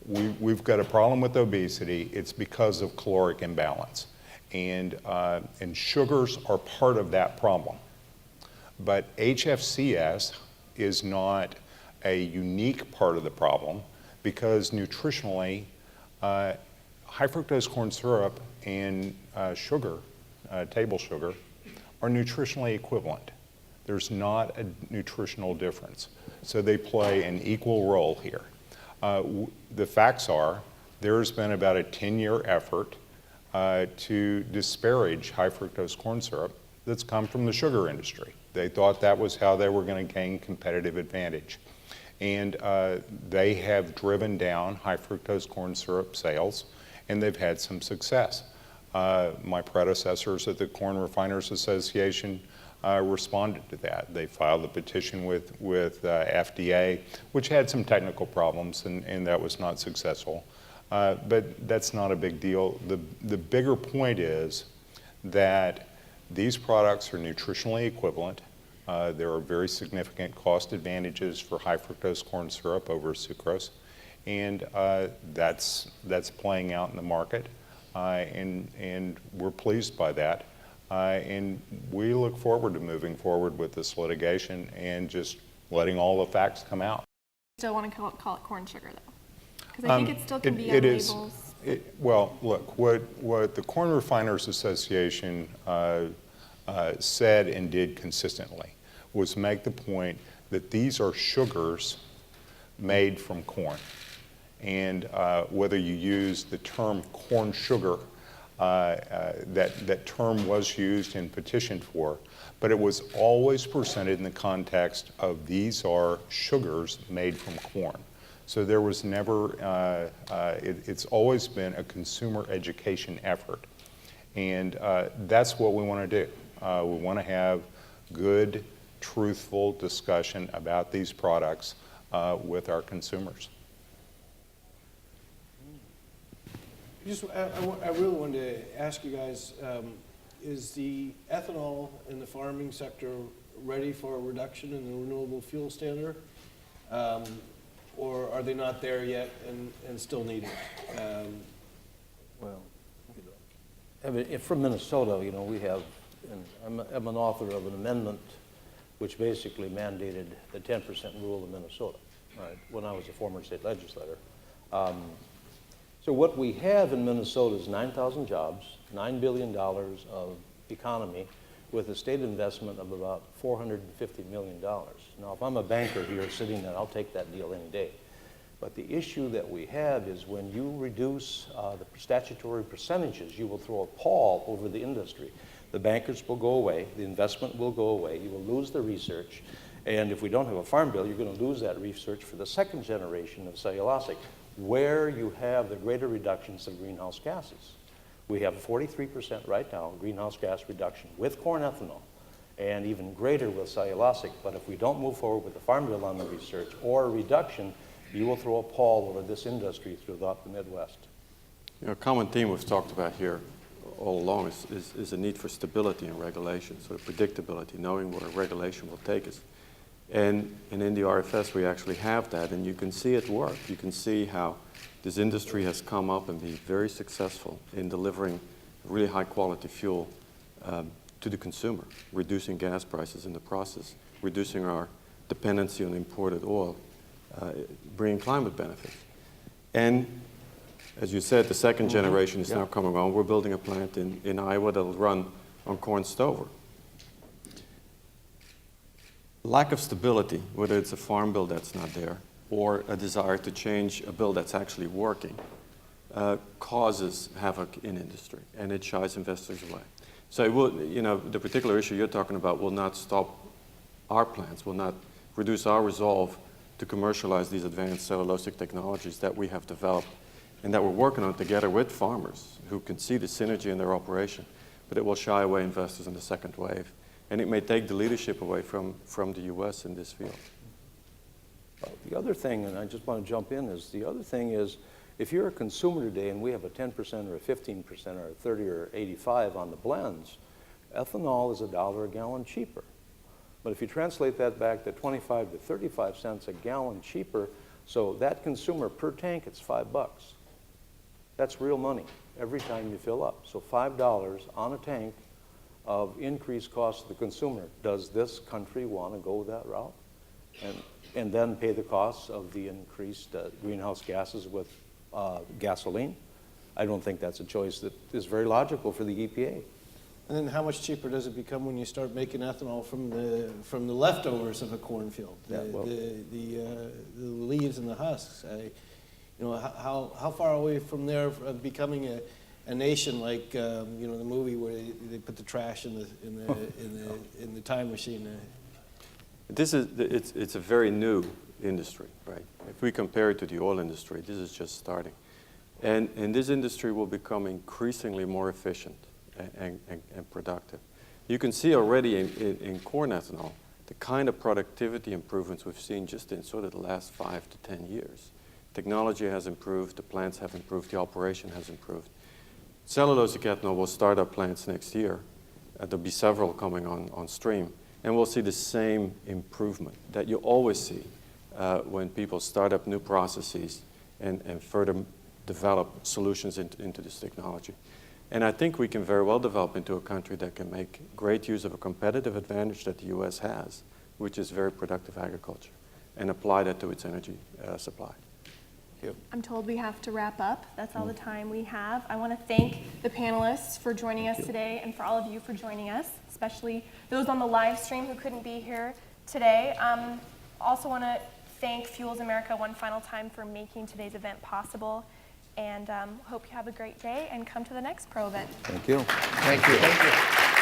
we've got a problem with obesity. It's because of caloric imbalance, and sugars are part of that problem. But HFCS is not a unique part of the problem, because nutritionally, high fructose corn syrup and sugar, table sugar, are nutritionally equivalent. There's not a nutritional difference. So they play an equal role here. The facts are, there's been about a 10-year effort to disparage high fructose corn syrup that's come from the sugar industry. They thought that was how they were going to gain competitive advantage. And they have driven down high fructose corn syrup sales, and they've had some success. My predecessors at the Corn Refiners Association responded to that. They filed a petition with FDA, which had some technical problems, and that was not successful. But that's not a big deal. The bigger point is that these products are nutritionally equivalent. There are very significant cost advantages for high fructose corn syrup over sucrose, and that's playing out in the market, and we're pleased by that. And we look forward to moving forward with this litigation and just letting all the facts come out. Still want to call it corn sugar, though? Because I think it still can be on it is, labels. well, look, what the Corn Refiners Association said and did consistently was make the point that these are sugars made from corn. And whether you use the term corn sugar, that term was used and petitioned for, but it was always presented in the context of these are sugars made from corn. So there was never, it's always been a consumer education effort. And that's what we want to do. We want to have good, truthful discussion about these products with our consumers. I really wanted to ask you guys, is the ethanol in the farming sector ready for a reduction in the renewable fuel standard? Or are they not there yet and still need it? Well, from Minnesota, we have, and I'm an author of an amendment which basically mandated the 10% rule in Minnesota, right, when I was a former state legislator. So what we have in Minnesota is 9,000 jobs, $9 billion of economy, with a state investment of about $450 million. Now, if I'm a banker here sitting there, I'll take that deal any day. But the issue that we have is when you reduce the statutory percentages, you will throw a pall over the industry. The bankers will go away, the investment will go away, you will lose the research, and if we don't have a farm bill, you're going to lose that research for the second generation of cellulosic, where you have the greater reductions of greenhouse gases. We have 43% right now greenhouse gas reduction with corn ethanol, and even greater with cellulosic. But if we don't move forward with the farm bill on the research or a reduction, you will throw a pall over this industry throughout the Midwest. You know, a common theme we've talked about here all along is a need for stability in regulation, sort of predictability, knowing where regulation will take us. And in the RFS, we actually have that, and you can see it work. You can see how this industry has come up and been very successful in delivering really high-quality fuel to the consumer, reducing gas prices in the process, reducing our dependency on imported oil, bringing climate benefits. And as you said, the second generation is now coming on. We're building a plant in Iowa that'll run on corn stover. Lack of stability, whether it's a farm bill that's not there or a desire to change a bill that's actually working, causes havoc in industry, and it shies investors away. So it will, you know, the particular issue you're talking about will not stop our plans, will not reduce our resolve to commercialize these advanced cellulosic technologies that we have developed and that we're working on together with farmers who can see the synergy in their operation. But it will shy away investors in the second wave. And it may take the leadership away from the U.S. in this field. The other thing, and I just want to jump in, is the other thing is if you're a consumer today and we have a 10% or a 15% or a 30 or 85 on the blends, ethanol is $1 a gallon cheaper. But if you translate that back to 25 to 35 cents a gallon cheaper, so that consumer per tank, it's $5. That's real money every time you fill up. So $5 on a tank of increased cost to the consumer. Does this country want to go that route? And then pay the costs of the increased greenhouse gases with gasoline? I don't think that's a choice that is very logical for the EPA. And then how much cheaper does it become when you start making ethanol from the leftovers of a cornfield, the leaves and the husks? You know, how far away from there of becoming a nation like you know, the movie where they put the trash in the time machine? It's a very new industry, right? If we compare it to the oil industry, this is just starting, and this industry will become increasingly more efficient and productive. You can see already in corn ethanol the kind of productivity improvements we've seen just in sort of the last 5 to 10 years. Technology has improved, the plants have improved, the operation has improved. Cellulosic ethanol will start up plants next year. There'll be several coming on stream, and we'll see the same improvement that you always see when people start up new processes and further develop solutions into this technology. And I think we can very well develop into a country that can make great use of a competitive advantage that the U.S. has, which is very productive agriculture, and apply that to its energy supply. I'm told we have to wrap up. That's all the time we have. I want to thank the panelists for joining us today and for all of you for joining us, especially those on the live stream who couldn't be here today. Also want to thank Fuels America one final time for making today's event possible, and hope you have a great day and come to the next Pro event. Thank you. Thank you. Thank you.